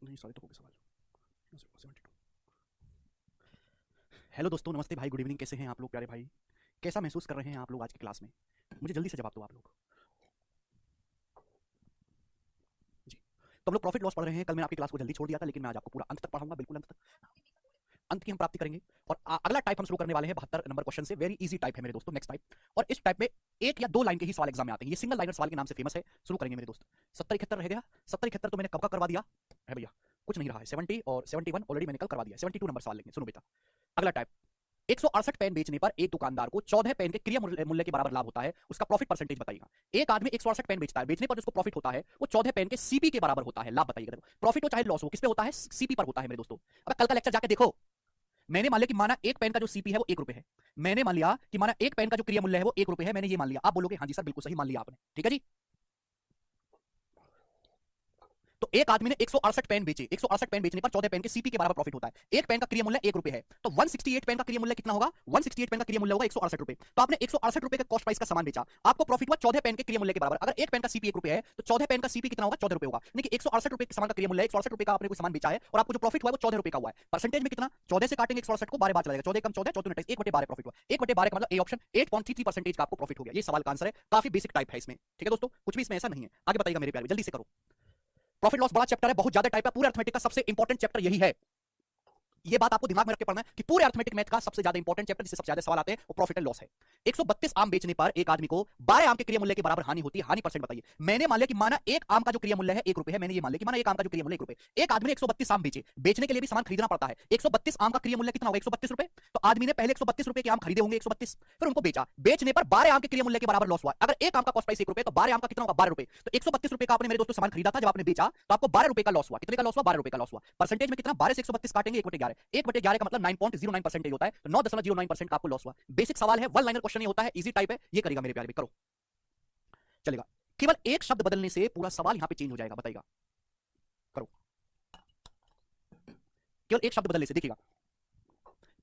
नहीं सारे तो हो गए सवाल। 72। हेलो दोस्तों, नमस्ते भाई, गुड इवनिंग। कैसे हैं आप लोग प्यारे भाई? कैसा महसूस कर रहे हैं आप लोग आज की क्लास में? मुझे जल्दी से जवाब दो आप लोग जी। तो हम लोग प्रॉफिट लॉस पढ़ रहे हैं। कल मैंने आपकी क्लास को जल्दी छोड़ दिया था, लेकिन मैं आज आपको पूरा अंत तक पढ़ाऊंगा, बिल्कुल अंत तक। अंत की हम प्राप्ति करेंगे। और अगला टाइप हम शुरू करने वाले हैं 72 नंबर क्वेश्चन से। वेरी इजी टाइप है मेरे दोस्तों, नेक्स्ट टाइप। और इस टाइप में एक या दो लाइन के ही सवाल एग्जाम में आते हैं। ये सिंगल लाइनर सवाल के नाम से फेमस है। शुरू करेंगे मेरे दोस्त। 70 71 रह गया। 70 71 तो मैंने कब का करवा दिया है भैया, कुछ नहीं रहा है। 70 और 71 ऑलरेडी मैंने कल करवा दिया। 72 नंबर सवाल लेंगे, सुनो बेटा। अगला टाइप। 168 पेन बेचने पर एक दुकानदार को 14 पेन के क्रिया मूल्य के बराबर लाभ होता है। उसका प्रॉफिट परसेंटेज बताइएगा। एक आदमी 168 पेन बेचता है, बेचने पर उसको प्रॉफिट होता है वो 14 पेन के सीपी के बराबर होता है। लाभ बताइएगा। देखो, प्रॉफिट हो चाहे लॉस हो, किस पे होता है? सीपी पर होता है मेरे दोस्तों। अब कल का लेक्चर जाके देखो। मैंने मान लिया कि माना एक पेन का जो सीपी है वो 1 रुपए है। मैंने मान लिया कि माना एक पेन का जो क्रिया मूल्य है वो 1 रुपए है। मैंने ये मान लिया। आप बोलोगे हाँ जी सर, बिल्कुल सही मान लिया आपने। ठीक है जी। तो एक आदमी ने 168 पेन बेचे। 168 पेन बेचने पर 14 पेन के सीपी के बराबर प्रॉफिट होता है। एक पेन का क्रिया मूल्य 1 रुपए है, तो 168 पेन का क्रिया मूल्य कितना होगा? 168 पेन का क्रिया मूल्य होगा 168 रुपए। तो आपने 168 रुपए के कॉस्ट प्राइस का सामान बेचा, आपको प्रॉफिट हुआ 14 पेन के क्रिया मूल्य के बराबर। अगर एक पेन का सीपी 1 रुपए है तो 14 पेन का सीपी कितना होगा? 14 रुपए होगा। यानी कि 168 रुपए के सामान का क्रिया मूल्य 168 रुपए का आपने कोई सामान बेचा है और आपको जो प्रॉफिट हुआ है वो 14 रुपए का हुआ है। परसेंटेज में कितना? 14 से काटेंगे 168 को, 12 बार चला जाएगा। 14 कम 14, 14 1 बटे 12 प्रॉफिट हुआ। 1 बटे 12 का मतलब ए ऑप्शन 8.33% का आपको प्रॉफिट हो गया। ये सवाल का आंसर है। काफी बेसिक टाइप है इसमें। ठीक है दोस्तों, कुछ भी इसमें ऐसा नहीं है। आगे बताइएगा मेरे प्यारे, जल्दी से करो। प्रॉफिट लॉस बड़ा चैप्टर है, बहुत ज्यादा टाइप है। पूरे अर्थमेटिक का सबसे इंपॉर्टेंट चैप्टर यही है। ये बात आपको दिमाग में रख के पढ़ना है कि पूरे अर्थमेटिक मैथ का सबसे ज्यादा इंपॉर्टेंट चैप्टर जिससे सबसे ज्यादा सवाल आते हैं वो प्रॉफिट एंड लॉस है। 132 आम बेचने पर एक आदमी को 12 आम के क्रिया मूल्य के बराबर हानि होती है। हानि परसेंट बताइए। मैंने मान लिया कि माना एक आम का जो क्रिया मूल्य है 1 रुपए है। मैंने ये मान लिया कि माना एक आम का जो क्रिया मूल्य 1 रुपए। एक आदमी ने 132 आम बेचे। बेचने के लिए भी सामान खरीदना पड़ता है। 132 आम का क्रिया मूल्य कितना होगा? 132 रुपए। तो आदमी ने पहले 132 रुपए के आम खरीदे होंगे 132, फिर उनको बेचा। बेचने पर 12 आम के क्रिया मूल्य के बराबर लॉस हुआ। अगर एक आम का कॉस्ट प्राइस 1 रुपए तो 12 आम का कितना होगा? 12 रुपए। तो 132 रुपए का आपने मेरे दोस्तों सामान खरीदा था, जब आपने बेचा तो आपको 12 रुपए का लॉस हुआ। कितने का लॉस हुआ? 12 रुपए का लॉस हुआ। परसेंटेज में कितना? 12 से 132 काटेंगे 1/11। 1/11 का मतलब 9.09% होता है, तो 9.09% का आपको लॉस हुआ। बेसिक सवाल है, वन लाइनर क्वेश्चन नहीं होता है, इजी टाइप है। ये करेगा मेरे प्यारे, करो, चलेगा। केवल एक शब्द बदलने से पूरा सवाल यहां पे चेंज हो जाएगा। बताइएगा, करो। केवल एक शब्द बदलने से देखिएगा।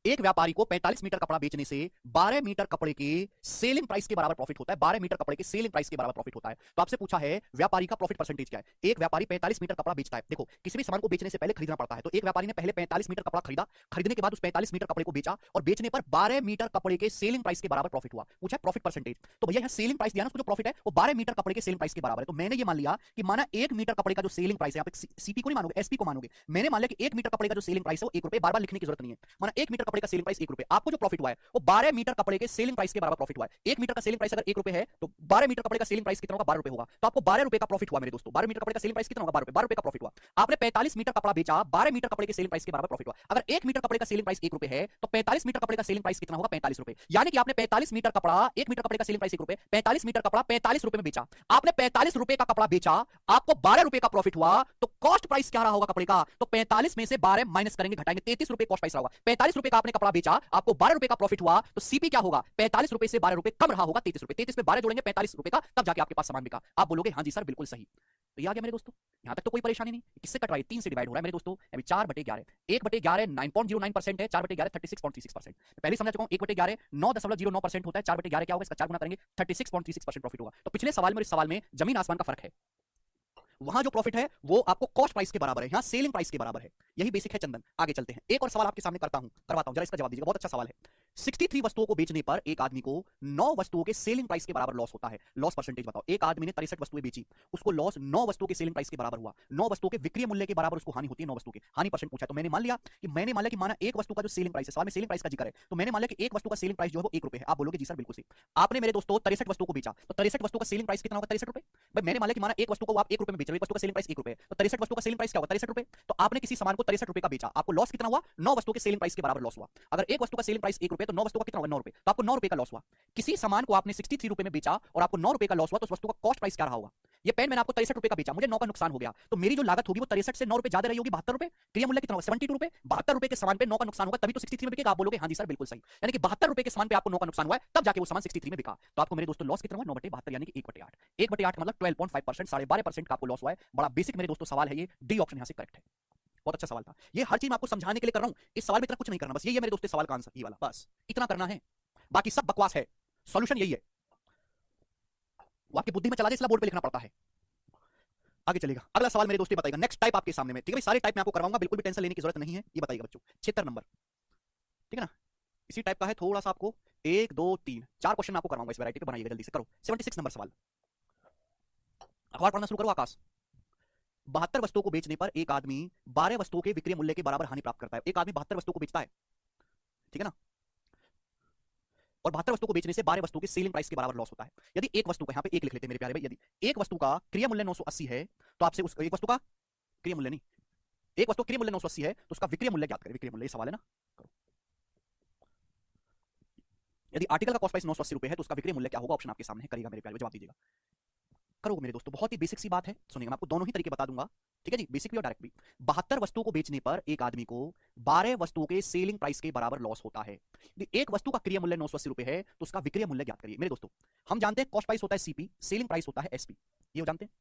एक व्यापारी को 45 मीटर कपड़ा बेचने से 12 मीटर कपड़े के सेलिंग प्राइस के बराबर प्रॉफिट होता है। 12 मीटर कपड़े के सेलिंग प्राइस के बराबर प्रॉफिट होता है। तो आपसे पूछा है व्यापारी का प्रॉफिट परसेंटेज क्या है। एक व्यापारी 45 मीटर कपड़ा बेचता है। देखो, किसी भी सामान को बेचने से पहले खरीदना पड़ता है। तो एक व्यापारी ने पहले 45 मीटर कपड़ा खरीदा, खरीदने के बाद उस 45 मीटर कपड़े को बेचा और बेचने पर 12 मीटर कपड़े के सेलिंग प्राइस के बराबर प्रॉफिट हुआ। पूछा प्रॉफिट परसेंटेज। तो भैया यहाँ सेलिंग प्राइस दिया ना, उसको जो प्रॉफिट है वो 12 मीटर कपड़े के सेलिंग प्राइस के बराबर है। तो मैंने ये मान लिया कि माना 1 मीटर कपड़े का जो सेलिंग प्राइस है, यहाँ पे सीपी को नहीं मानोगे, एसपी को मानोगे। मैंने मान लिया कि 1 मीटर कपड़े का जो सेलिंग प्राइस है वो 1 रुपए। बार बार लिखने की जरूरत नहीं है। माना 1 मीटर कपड़े का सेलिंग प्राइस 1 रुपए, आपको जो प्रॉफिट हुआ है वो 12 मीटर कपड़े के सेलिंग प्राइस के बराबर प्रॉफिट हुआ है। 1 मीटर का सेलिंग प्राइस अगर 1 रुपए है तो 12 मीटर कपड़े का सेलिंग प्राइस कितना होगा? 12 रुपए होगा। तो आपको 12 रुपए का प्रॉफिट हुआ मेरे दोस्तों। 12 मीटर कपड़े का सेलिंग प्राइस कितना होगा? 12 रुपए। 12 रुपए का प्रॉफिट हुआ। आपने 45 मीटर कपड़ा बेचा, 12 मीटर कपड़े के सेलिंग प्राइस के बराबर प्रॉफिट हुआ। अगर 1 मीटर कपड़े का सेलिंग प्राइस 1 रुपए है तो 45 मीटर कपड़े का सेलिंग प्राइस कितना होगा? 45 रुपए। यानी कि आपने 45 मीटर कपड़ा, 1 मीटर कपड़े का सेलिंग प्राइस 1 रुपए, 45 मीटर कपड़ा 45 रुपए में बेचा। आपने 45 रुपए का कपड़ा बेचा, आपको 12 रुपए का प्रॉफिट हुआ। तो कॉस्ट प्राइस क्या रहा होगा कपड़े का? तो 45 में से 12 माइनस करेंगे, घटाएंगे, 33 रुपए कॉस्ट प्राइस रहा होगा। 45 रुपए का आपने कपड़ा बेचा, आपको 12 रुपए का प्रॉफिट हुआ। तो सीपी क्या होगा? 45 रुपए से 12 रुपए कम रहा होगा, 33 रुपए। 33 में 12 जोड़ेंगे 45 रुपए का, तब जाके आपके पास सामान बिका। आप बोलोगे हाँ जी सर, बिल्कुल सही। तो ये आ गया मेरे दोस्तों। यहां तक तो कोई परेशानी नहीं। किससे कट रहा है? 3 से डिवाइड हो रहा है मेरे दोस्तों। अभी 4/11, 1/11 9.09% है, 4/11 36.36%। पहले समझा चुका हूं। 1/11 9.09% होता है, 4/11 क्या होगा? इसका 4 गुना करेंगे 36.36% प्रॉफिट होगा। तो पिछले सवाल में इस सवाल में जमीन आसमान का फर्क है। वहां जो प्रॉफिट है वो आपको कॉस्ट प्राइस के बराबर है, यहां सेलिंग प्राइस के बराबर है। यही बेसिक है चंदन। आगे चलते हैं, एक और सवाल आपके सामने करवाता हूं, जरा इसका जवाब दीजिएगा। बहुत अच्छा सवाल है। 63 वस्तुओं को बेचने पर एक आदमी को 9 वस्तुओं के सेलिंग प्राइस के बराबर लॉस होता है। लॉस परसेंटेज बताओ। एक आदमी ने 63 वस्तुएं बेची, उसको लॉस 9 वस्तुओं के सेलिंग प्राइस के बराबर हुआ। 9 वस्तुओं के विक्रय मूल्य के बराबर उसको हानि होती है। 9 वस्तुओं की हानि परसेंट पूछा। तो मैंने मान लिया कि माना एक वस्तु का जो सेलिंग प्राइस है, सवाल में सेलिंग प्राइस का जिक्र है, तो मैंने मान लिया कि एक वस्तु का सेलिंग प्राइस जो है वो 1 रुपए है। आप बोलोगे जी सर बिल्कुल सही। आपने मेरे दोस्तों 63 वस्तुओं को बेचा, तो 63 वस्तु का सेलिंग प्राइस कितना होगा? 63 रुपए। भाई मैंने मान लिया कि माना एक वस्तु को आप 1 रुपए में बेच रहे हो, एक वस्तु का सेलिंग प्राइस 1 रुपए है, तो 63 वस्तु का सेलिंग प्राइस क्या होगा? 63 रुपए। तो आपने किसी सामान को 63 रुपए का बेचा, आपको लॉस कितना हुआ? 9 वस्तु के सेलिंग प्राइस के बराबर लॉस हुआ। अगर एक वस्तु का सेलिंग प्राइस 1 रुपए तो 9 वस्तु का कितना होगा? 9 रुपए। तो आपको 9 रुपए का लॉस हुआ। किसी सामान को आपने 63 रुपए में बेचा और आपको 9 रुपए का लॉस हुआ, तो उस वस्तु का कॉस्ट प्राइस क्या रहा होगा? ये पेन मैंने आपको 63 रुपए का बेचा, मुझे 9 का नुकसान हो गया, तो मेरी जो लागत होगी वो 63 से 9 रुपए ज्यादा रही होगी, 72 रुपए। क्रिया मूल्य कितना होगा? 72 रुपए। 72 रुपए के सामान पे 9 का नुकसान होगा, तभी तो 63 में बिकेगा। आप बोलोगे हाँ जी सर बिल्कुल सही। यानी कि 72 रुपए के सामान पे आपको 9 का नुकसान हुआ है, तब जाके वो सामान 63 में बिका। तो आपको मेरे दोस्तों लॉस कितना हुआ? 9/72 यानी कि 1/8। 1/8 का मतलब 12.5%, 12.5% का आपको लॉस हुआ है। बड़ा बेसिक मेरे दोस्तों सवाल है ये। डी ऑप्शन यहां से करेक्ट है। बहुत अच्छा सवाल था ये। हर चीज मैं आपको समझाने के लिए कर रहा हूं। इस सवाल में इतना कुछ नहीं करना, बस यही है मेरे दोस्तों सवाल का आंसर, ये वाला बस इतना करना है। बाकी सब बकवास है। सॉल्यूशन यही है, वो आपकी बुद्धि में चला जाए इसलिए बोर्ड पे लिखना पड़ता है। आगे चलेगा। अगला सवाल मेरे दोस्तों बताएगा, नेक्स्ट टाइप आपके सामने में, ठीक है भाई, सारे टाइप मैं आपको करवाऊंगा, बिल्कुल भी टेंशन लेने की जरूरत नहीं है। ये बताइएगा बच्चों 76 नंबर, ठीक है ना, इसी टाइप का है, थोड़ा सा आपको 1 2 3 4 क्वेश्चन आपको करवाऊंगा इस वैरायटी पे, बनाइएगा जल्दी से करो। 76 नंबर सवाल, अखबार पढ़ना शुरू करो आकाश। 72 वस्तुओं को बेचने पर एक आदमी 12 वस्तुओं के विक्रय मूल्य के बराबर हानि प्राप्त करता है। एक आदमी 72 वस्तुओं को बेचता है, ठीक है ना, और 72 वस्तुओं को बेचने से 12 वस्तुओं के सेलिंग प्राइस के बराबर लॉस होता है। यदि एक वस्तु का, यहां पे एक लिख लेते हैं मेरे प्यारे भाई, यदि एक वस्तु का क्रिया मूल्य 980 है तो आपसे उस एक वस्तु का क्रिया मूल्य नहीं, एक वस्तु क्रिया मूल्य 980 है तो उसका विक्रय मूल्य ज्ञात करें। विक्रय मूल्य, ये सवाल है ना, करो। यदि आर्टिकल का कॉस्ट प्राइस 980 रुपए है तो उसका विक्रय मूल्य क्या होगा, ऑप्शन आपके सामने है, करेगा मेरे प्यारे, जवाब दीजिएगा। करोगे मेरे दोस्तों, बहुत ही बेसिक सी बात है, सुनिएगा, मैं आपको दोनों ही तरीके बता दूंगा, ठीक है जी, बेसिक भी और डायरेक्ट भी। 72 वस्तुओं को बेचने पर एक आदमी को 12 वस्तुओं के सेलिंग प्राइस के बराबर लॉस होता है। यदि एक वस्तु का क्रिया मूल्य 980 रुपए है तो उसका विक्रय मूल्य ज्ञात करिए। मेरे दोस्तों हम जानते हैं कॉस्ट प्राइस होता है सीपी, सेलिंग प्राइस होता है एसपी, ये जानते हैं।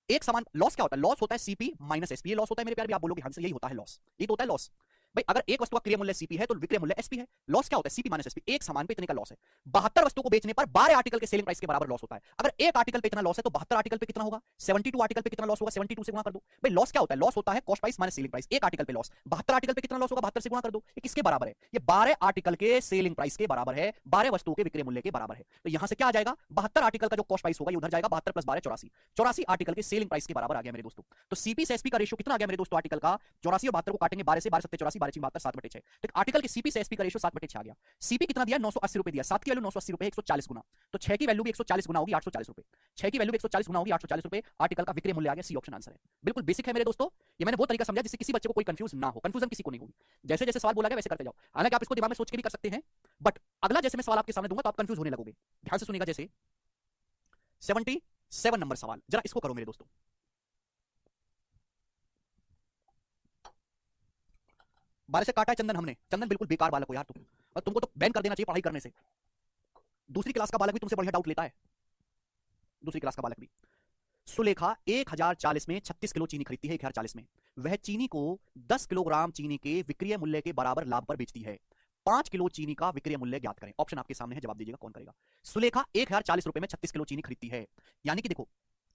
एक समान लॉस क्या होता है, लॉस होता है सीपी माइनस एसपी, ये लॉस होता है मेरे प्यारे भी, आप बोलोगे हमसे यही होता है लॉस, ये तो होता है लॉस भाई। अगर एक वस्तु का क्रिया मूल्य सीपी है तो विक्रय मूल्य एसपी है, लॉस क्या होता है सीपी माइनस एसपी, एक समान पे इतने का लॉस है। 72 वस्तु को बेचने पर 12 आर्टिकल के सेलिंग प्राइस के बराबर लॉस होता है। अगर एक आर्टिकल पे इतना लॉस है तो 72 आर्टिकल पे कितना होगा, 72 आर्टिकल पे कितना लॉस होगा, 72 से गुणा कर दो भाई। लॉस क्या होता है, लॉस होता है cost price minus selling price, एक आर्टिकल पे लॉस, 72 आर्टिकल पे कितना लॉस होगा, 72 से गुणा कर दो, ये किसके बराबर है, ये 12 आर्टिकल के सेलिंग प्राइस के बराबर है, 12 वस्तुओं के विक्रय मूल्य के बराबर है। तो यहां से क्या आ जाएगा, 72 आर्टिकल का जो कॉस्ट प्राइस होगा ये उधर जाएगा, 72 प्लस 12 84, 84 आर्टिकल के सेलिंग प्राइस के बराबर आ गया मेरे दोस्तों। तो सीपी से एसपी का रेशियो कितना आ गया मेरे दोस्तों, आर्टिकल का 84 और 72 को काटेंगे 12 से, 12 7 84, 12 72 7/6, तो आर्टिकल के सीपी से एसपी का रेशियो 7/6 आ गया। सीपी कितना दिया, 980 रुपए दिया, 7 की वैल्यू 980 रुपए 140 गुना, तो 6 की वैल्यू भी 140 गुना होगी 840 रुपए, 6 की वैल्यू भी 140 गुना होगी 840 रुपए, आर्टिकल का विक्रय मूल्य आ गया, सी ऑप्शन आंसर है। बिल्कुल बेसिक है मेरे दोस्तों, ये मैंने वो तरीका समझा जिससे किसी बच्चे को कोई कंफ्यूज ना हो, कंफ्यूजन किसी को नहीं होगी, जैसे जैसे सवाल बोला गया वैसे करते जाओ। हालांकि आप इसको दिमाग में सोच के भी कर सकते हैं, बट अगला जैसे मैं सवाल आपके सामने दूंगा तो आप कंफ्यूज होने लगोगे, ध्यान से सुनिएगा। जैसे 77 नंबर सवाल, जरा इसको करो मेरे दोस्तों। 12 से काटा है चंदन हमने, चंदन बिल्कुल बेकार बालक हो यार तुम, और तुमको तो बैन कर देना चाहिए पढ़ाई करने से। दूसरी क्लास का बालक भी तुमसे बढ़िया डाउट लेता है, दूसरी क्लास का बालक भी। सुलेखा 1040 में 36 किलो चीनी खरीदती है, 1040 में वह चीनी को 10 किलोग्राम चीनी के विक्रय मूल्य के बराबर लाभ पर बेचती है। 5 किलो चीनी का विक्रय मूल्य ज्ञात करें, ऑप्शन आपके सामने है, जवाब दीजिएगा कौन करेगा। सुलेखा 1040 रुपए में 36 किलो चीनी खरीदती है, यानी कि देखो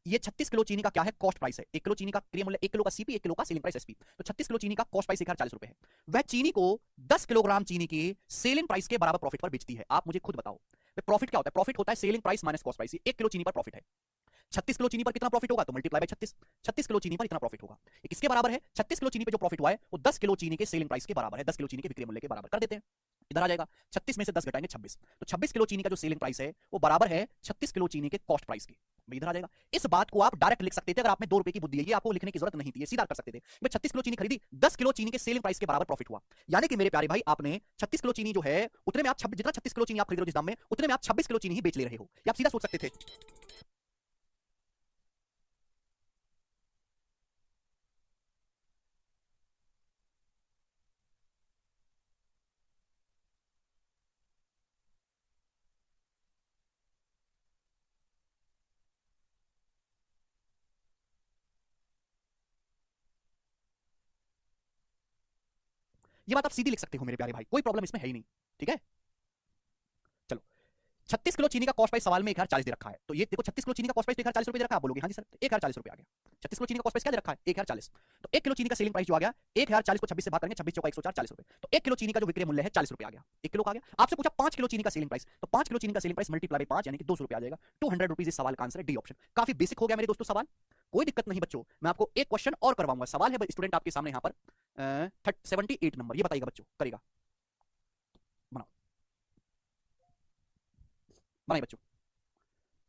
ये 36 किलो चीनी का क्या है, कॉस्ट प्राइस है, 1 किलो चीनी का क्रिया मूल्य, 1 किलो का सीपी, 1 किलो का सेलिंग प्राइस एसपी, तो 36 किलो चीनी का कॉस्ट प्राइस 1040 रुपए है। वह चीनी को 10 किलोग्राम चीनी के सेलिंग प्राइस के बराबर प्रॉफिट पर बेचती है। आप मुझे खुद बताओ प्रॉफिट क्या होता है, प्रॉफिट होता है selling price minus cost price, 1 kilo चीनी पर प्रॉफिट है, 36 किलो चीनी पर कितना प्रॉफिट होगा, तो मल्टीप्लाई बाय 36, 36 किलो चीनी पर इतना प्रॉफिट होगा, ये किसके बराबर है, 36 किलो चीनी पे जो प्रॉफिट हुआ है वो 10 किलो चीनी के सेलिंग प्राइस के बराबर है, 10 किलो चीनी के विक्रय मूल्य के बराबर कर देते हैं, इधर आ जाएगा 36 में से 10 घटाएंगे 26, तो 26 किलो चीनी का जो सेलिंग प्राइस है वो बराबर है 36 किलो चीनी के कॉस्ट प्राइस के, इधर आ जाएगा। इस बात को आप डायरेक्ट लिख सकते थे, अगर आप में 2 रुपए की बुद्धि है, ये आपको लिखने की जरूरत नहीं थी, ये सीधा कर सकते थे। मैं 36 किलो चीनी खरीदी, 10 किलो चीनी के सेलिंग प्राइस के बराबर प्रॉफिट हुआ, यानी कि मेरे प्यारे भाई आपने 36 किलो चीनी जो है उतने में आप जितना 36 किलो चीनी आप खरीद रहे हो जिस दाम में, उतने में आप 26 किलो चीनी ही बेच ले रहे हो, ये आप सीधा सोच सकते थे। ये बात आप सीधी लिख सकते हो मेरे प्यारे भाई, कोई प्रॉब्लम इसमें है ही नहीं, ठीक है। चलो 36 किलो चीनी का कॉस्ट प्राइस सवाल में 1040 दे रखा है, तो ये देखो 36 किलो चीनी का कॉस्ट प्राइस 1040 रुपए दे रखा है, आप बोलोगे हाँ जी सर 1040 रुपए आ गया, 36 किलो चीनी का कॉस्ट प्राइस क्या दे रखा है 1040, तो 1 किलो चीनी का सेलिंग प्राइस जो आ गया 1040 को 26 से भाग करेंगे, 26 चौका 104, 40 रुपए, तो 1 किलो चीनी का जो विक्रय मूल्य है 40 रुपए आ गया, 1 किलो का आ गया। आपसे पूछा 5 किलो चीनी का सेलिंग प्राइस, तो 5 किलो चीनी का सेलिंग प्राइस मल्टीप्लाई बाय 5 यानी कि 200 रुपए आ जाएगा, 200 रुपीज इस सवाल का आंसर है, डी ऑप्शन। काफी बेसिक हो गया मेरे दोस्तों सवाल, कोई दिक्कत नहीं बच्चों, मैं आपको एक क्वेश्चन और करवाऊंगा, सवाल है स्टूडेंट आपके सामने यहाँ पर 78 नंबर, ये बताइएगा बच्चों, करेगा बनाओ, बनाइए बच्चों।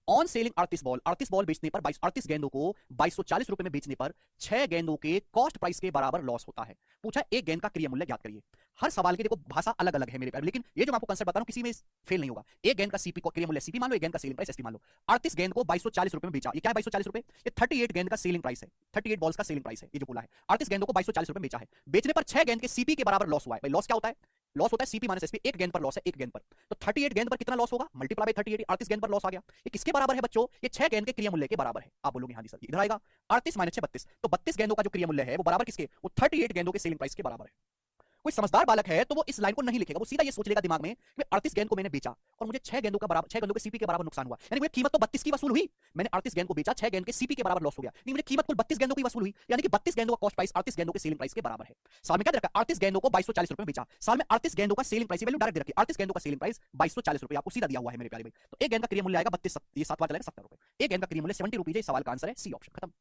ऑन सेलिंग 38 बॉल बेचने पर 38 गेंदों को 2240 रुपए में बेचने पर 6 गेंदों के कॉस्ट प्राइस के बराबर लॉस होता है। पूछा एक गेंद का क्रिया मूल्य ज्ञात करिए। हर सवाल की देखो भाषा अलग अलग है मेरे प्यारे, लेकिन ये जो मैं आपको कंसेप्ट बता रहा हूं किसी में फेल नहीं होगा। एक गेंद का सीपी क्रिया मूल्य सीपी मान लो, एक गेंद का सेलिंग प्राइस एसपी मान लो। 38 गेंद को 2240 रुपए में बेचा, ये क्या है 2240 रुपए, ये 38 गेंद का सेलिंग प्राइस है, 38 बॉल्स का सेलिंग प्राइस है, ये जो बोला है 38 गेंदों को 2240 रुपए में बेचा है, बेचने पर 6 गेंद के सीपी के बराबर लॉस हुआ है। भाई लॉस क्या होता है, लॉस होता है सीपी माइनस एसपी, एक गेंद पर लॉस है, एक गेंद पर, तो 38 गेंद पर कितना लॉस होगा, मल्टीप्लाई बाय 38, 38 गेंद पर लॉस आ गया, ये किसके बराबर है बच्चों, ये 6 गेंद के क्रिया मूल्य के बराबर है। आप बोलोगे हाँ जी सर, इधर आएगा 38 माइनस 6 32, तो 32 गेंदों का जो क्रिया मूल्य है वो बराबर किसके, वो 38 गेंदों के सेलिंग प्राइस के बराबर है। कोई समझदार बालक है तो वो इस लाइन को नहीं लिखेगा, वो सीधा ये सोच लेगा दिमाग में कि 38 गेंद को मैंने बेचा और मुझे 6 गेंदों का बराबर 6 गेंदों के सीपी के बराबर नुकसान हुआ, यानी मुझे कीमत तो 32 की वसूल हुई, मैंने 38 गेंद को बेचा, 6 गेंद के सीपी के बराबर लॉस हो गया, नहीं मुझे कीमत कुल 32 गेंदों की वसूल हुई, यानी कि 32 गेंदों का कॉस्ट प्राइस 38 गेंदों के सेलिंग प्राइस के बराबर है। साल में क्या दे रखा है, 38 गेंदों को 2240 रुपए में बेचा, साल में 38 गेंदों का सेलिंग प्राइस वैल्यू डायरेक्ट दे रखी है, 38 गेंदों का सेलिंग प्राइस 2240 रुपए आपको सीधा दिया हुआ है मेरे प्यारे भाई। तो एक गेंद का क्रिया मूल्य आएगा 32, ये 7 बार चलेगा 70 रुपए, एक गेंद का क्रिया मूल्य 70 रुपीज है, सवाल का आंसर है सी ऑप्शन, खत्म।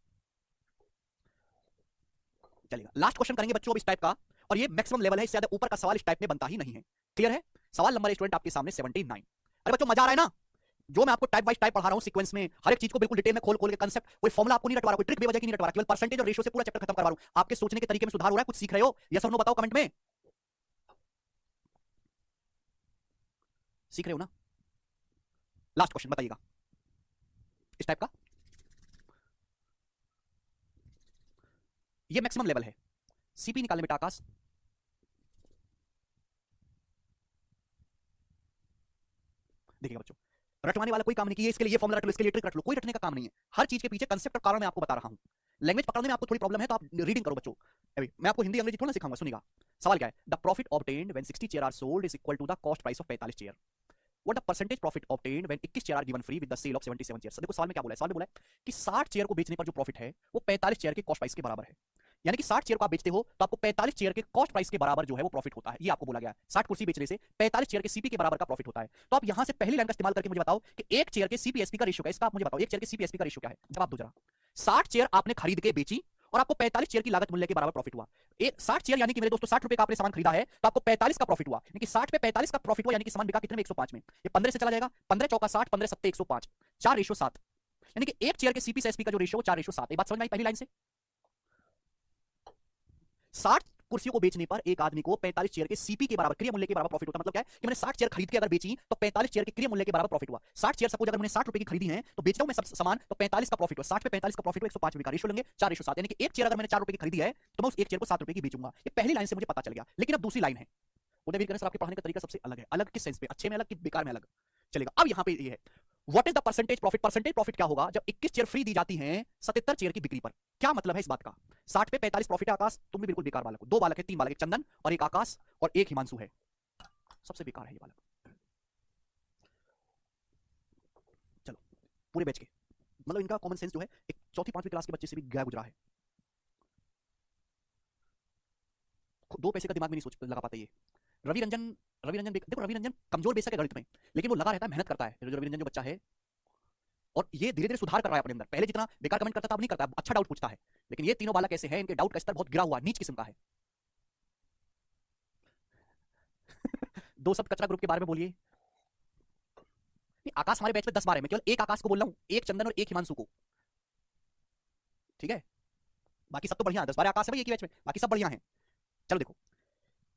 चलेगा लास्ट क्वेश्चन करेंगे बच्चों इस टाइप का, और ये मैक्सिमम लेवल है, इससे ज्यादा ऊपर का सवाल इस टाइप में बनता ही नहीं है। क्लियर है? सवाल नंबर स्टूडेंट आपके सामने 79। अरे बच्चों मजा आ रहा है ना, जो मैं आपको टाइप वाइज टाइप पढ़ा रहा हूं सीक्वेंस में, हर एक चीज को बिल्कुल डिटेल में खोल खोल के कंसेप्ट, कोई फॉर्मुला आपको नहीं रटवा रहा, कोई ट्रिक बेवजह की नहीं रटवा रहा, केवल परसेंटेज और रेशियो से पूरा चैप्टर खत्म करवा रहा हूं। आपके सोचने के तरीके में सुधार हो रहा है, कुछ सीख रहे हो? यस और नो बताओ कमेंट में, सीख रहे हो ना? लास्ट क्वेश्चन बताइएगा इस टाइप का, ये मैक्सिमम लेवल है। सीपी निकालने बेटा आकाश, देखिएगा बच्चों, रटवाने वाला कोई काम नहीं किया, इसके लिए ये फॉर्मुला रट लो, इसके लिए ट्रिक रट लो, कोई रटने का काम नहीं है। हर चीज के पीछे कंसेप्ट और कारण मैं आपको बता रहा हूं। लैंग्वेज पकड़ने में आपको थोड़ी प्रॉब्लम है तो आप रीडिंग करो बच्चों। अभी मैं आपको हिंदी अंग्रेजी थोड़ा सिखाऊंगा, सुनिएगा। सवाल क्या है, the profit obtained when 60 chair are sold is equal to the cost price of 45 chair. What the percentage profit obtained when 21 chair are given free with the sale of 77 chairs. देखो सवाल में क्या बोला है, सवाल में बोला है कि 60 चेयर को बेचने पर जो प्रॉफिट है वो 45 चेयर के कॉस्ट प्राइस के बराबर है, यानी कि 60 चेयर को आप बेचते हो तो आपको 45 चेयर के कॉस्ट प्राइस के बराबर जो है वो प्रॉफिट होता है। ये आपको बोला गया है, 60 कुर्सी बेचने से 45 चेयर के सीपी के बराबर का प्रॉफिट होता है। तो आप यहां से पहली लाइन का इस्तेमाल करके मुझे बताओ कि एक चेयर के सीपीएसपी का रेशियो क्या है, इसका आप मुझे बताओ, एक चेयर के सीपीएसपी का रेशियो क्या है, जवाब दो जरा। 60 चेयर आपने खरीद के बेची और आपको 45 चेयर की लागत मूल्य के बराबर प्रॉफिट हुआ। एक 60 चेयर यानी कि मेरे दोस्तों 60 रुपए का आपने सामान खरीदा है तो आपको 45 का प्रॉफिट हुआ, यानी कि 60 पे 45 का प्रॉफिट हुआ, यानी कि सामान बिका कितने में, 105 में। ये 15 से चला जाएगा, 15 चौका 60, 15 सत्ते 105, 4:7, यानी कि एक चेयर के सीपी से एसपी का जो रेशियो 4:7। ये बात समझ में आई पहली लाइन से? 60 कुर्सियों को बेचने पर एक आदमी को 45 चेयर के सीपी के बराबर क्रिया मूल्य के बराबर प्रॉफिट होता है। मतलब क्या है कि मैंने 60 चेयर खरीद के अगर बेची तो 45 चेयर के क्रिया मूल्य के बराबर प्रॉफिट हुआ। 60 चेयर सपोज अगर मैंने 60 रुपए की खरीदी है तो बेचता हूं मैं सब सामान तो 45 का प्रॉफिट हुआ, 60 पे 45 का प्रॉफिट हुआ, 105 रुपए का रेशियो लेंगे 4:7, यानी कि एक चेयर अगर मैंने 4 रुपए की खरीदी है तो मैं उस एक चेयर को 7 रुपए की बेचूंगा। ये पहली लाइन से मुझे पता चल गया। लेकिन अब दूसरी लाइन है, उदयवीर करें सर आपके पढ़ाने का तरीका सबसे अलग है। अलग किस सेंस पे, अच्छे में अलग कि बेकार में अलग? चलेगा। अब यहां पे ये है, what is the percentage profit. Percentage profit क्या होगा जब 21 चेयर फ्री दी जाती हैं 77 चेयर की बिक्री पर। क्या मतलब है इस बात का? 60 पे 45 प्रॉफिट है। आकाश तुम भी बिल्कुल बेकार बालक हो, दो बालक है, तीन बालक, एक चंदन और एक आकाश और एक हिमांशु है, सबसे बेकार है ये बालक। चलो पूरे बैच के, मतलब इनका कॉमन सेंस जो है एक चौथी पांचवी क्लास के बच्चे से भी गया गुजरा है। दो पैसे का दिमाग में नहीं सोच लगा पाते ये। रवि रंजन, देखो रवि रंजन कमजोर बेशक है गणित में, लेकिन वो लगा रहता है, मेहनत करता है। जो रवि रंजन जो बच्चा है, और ये धीरे धीरे सुधार कर रहा है अपने अंदर, पहले जितना बेकार कमेंट करता था अब नहीं करता, अच्छा डाउट पूछता है। लेकिन ये तीनों बालक ऐसे हैं, इनके डाउट का स्तर बहुत गिरा हुआ, नीच किस्म का है। दो शब्द कचरा ग्रुप के बारे में बोलिए। आकाश हमारे बैच में 10 बार है, मैं केवल एक आकाश को बोल रहा हूं, एक चंदन और एक हिमांशु को, ठीक है? बाकी सब तो बढ़िया है, 10 12 आकाश है भाई एक ही बैच में, बाकी सब बढ़िया है। चलो देखो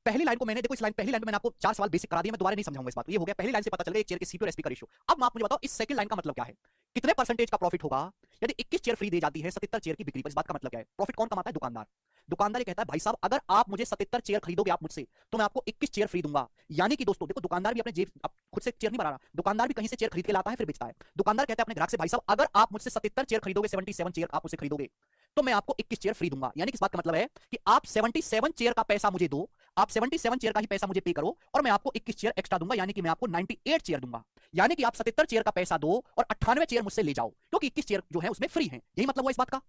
पहली लाइन को मैंने, देखो इस लाइन, पहली लाइन में मैंने आपको 4 सवाल बेसिक करा दिए, मैं दोबारा नहीं समझाऊंगा इस बात को, ये हो गया। पहली लाइन से पता चल गया एक चेयर के सीपी और एसपी का रेशियो। अब आप मुझे बताओ इस सेकंड लाइन का मतलब क्या है, कितने परसेंटेज का प्रॉफिट होगा यदि 21 चेयर फ्री दी जाती है 77 चेयर की बिक्री पर। इस बात का मतलब क्या है, प्रॉफिट कौन कमाता है? दुकानदार। दुकानदार ये कहता है भाई साहब अगर आप मुझे 77 चेयर खरीदोगे आप मुझसे तो मैं आपको 21 चेयर फ्री दूंगा। यानी कि दोस्तों देखो दुकानदार भी अपने जेब खुद से चेयर नहीं बना रहा, दुकानदार भी कहीं से चेयर खरीद के लाता है फिर बेचता है। दुकानदार कहता है अपने ग्राहक से भाई साहब अगर आप मुझसे 77 चेयर खरीदोगे, 77 चेयर आप मुझसे खरीदोगे तो मैं आपको 21 चेयर फ्री दूंगा। यानी कि इस बात का मतलब है कि आप 77 चेयर का पैसा मुझे दो, आप 77 चेयर का ही पैसा मुझे पे करो और मैं आपको 21 चेयर एक्स्ट्रा दूंगा, यानी कि मैं आपको 98 चेयर दूंगा। यानी कि आप 77 चेयर का पैसा दो और 98 चेयर मुझसे ले जाओ, क्योंकि 21 चेयर जो है उसमें फ्री है। यही मतलब हुआ इस बात का,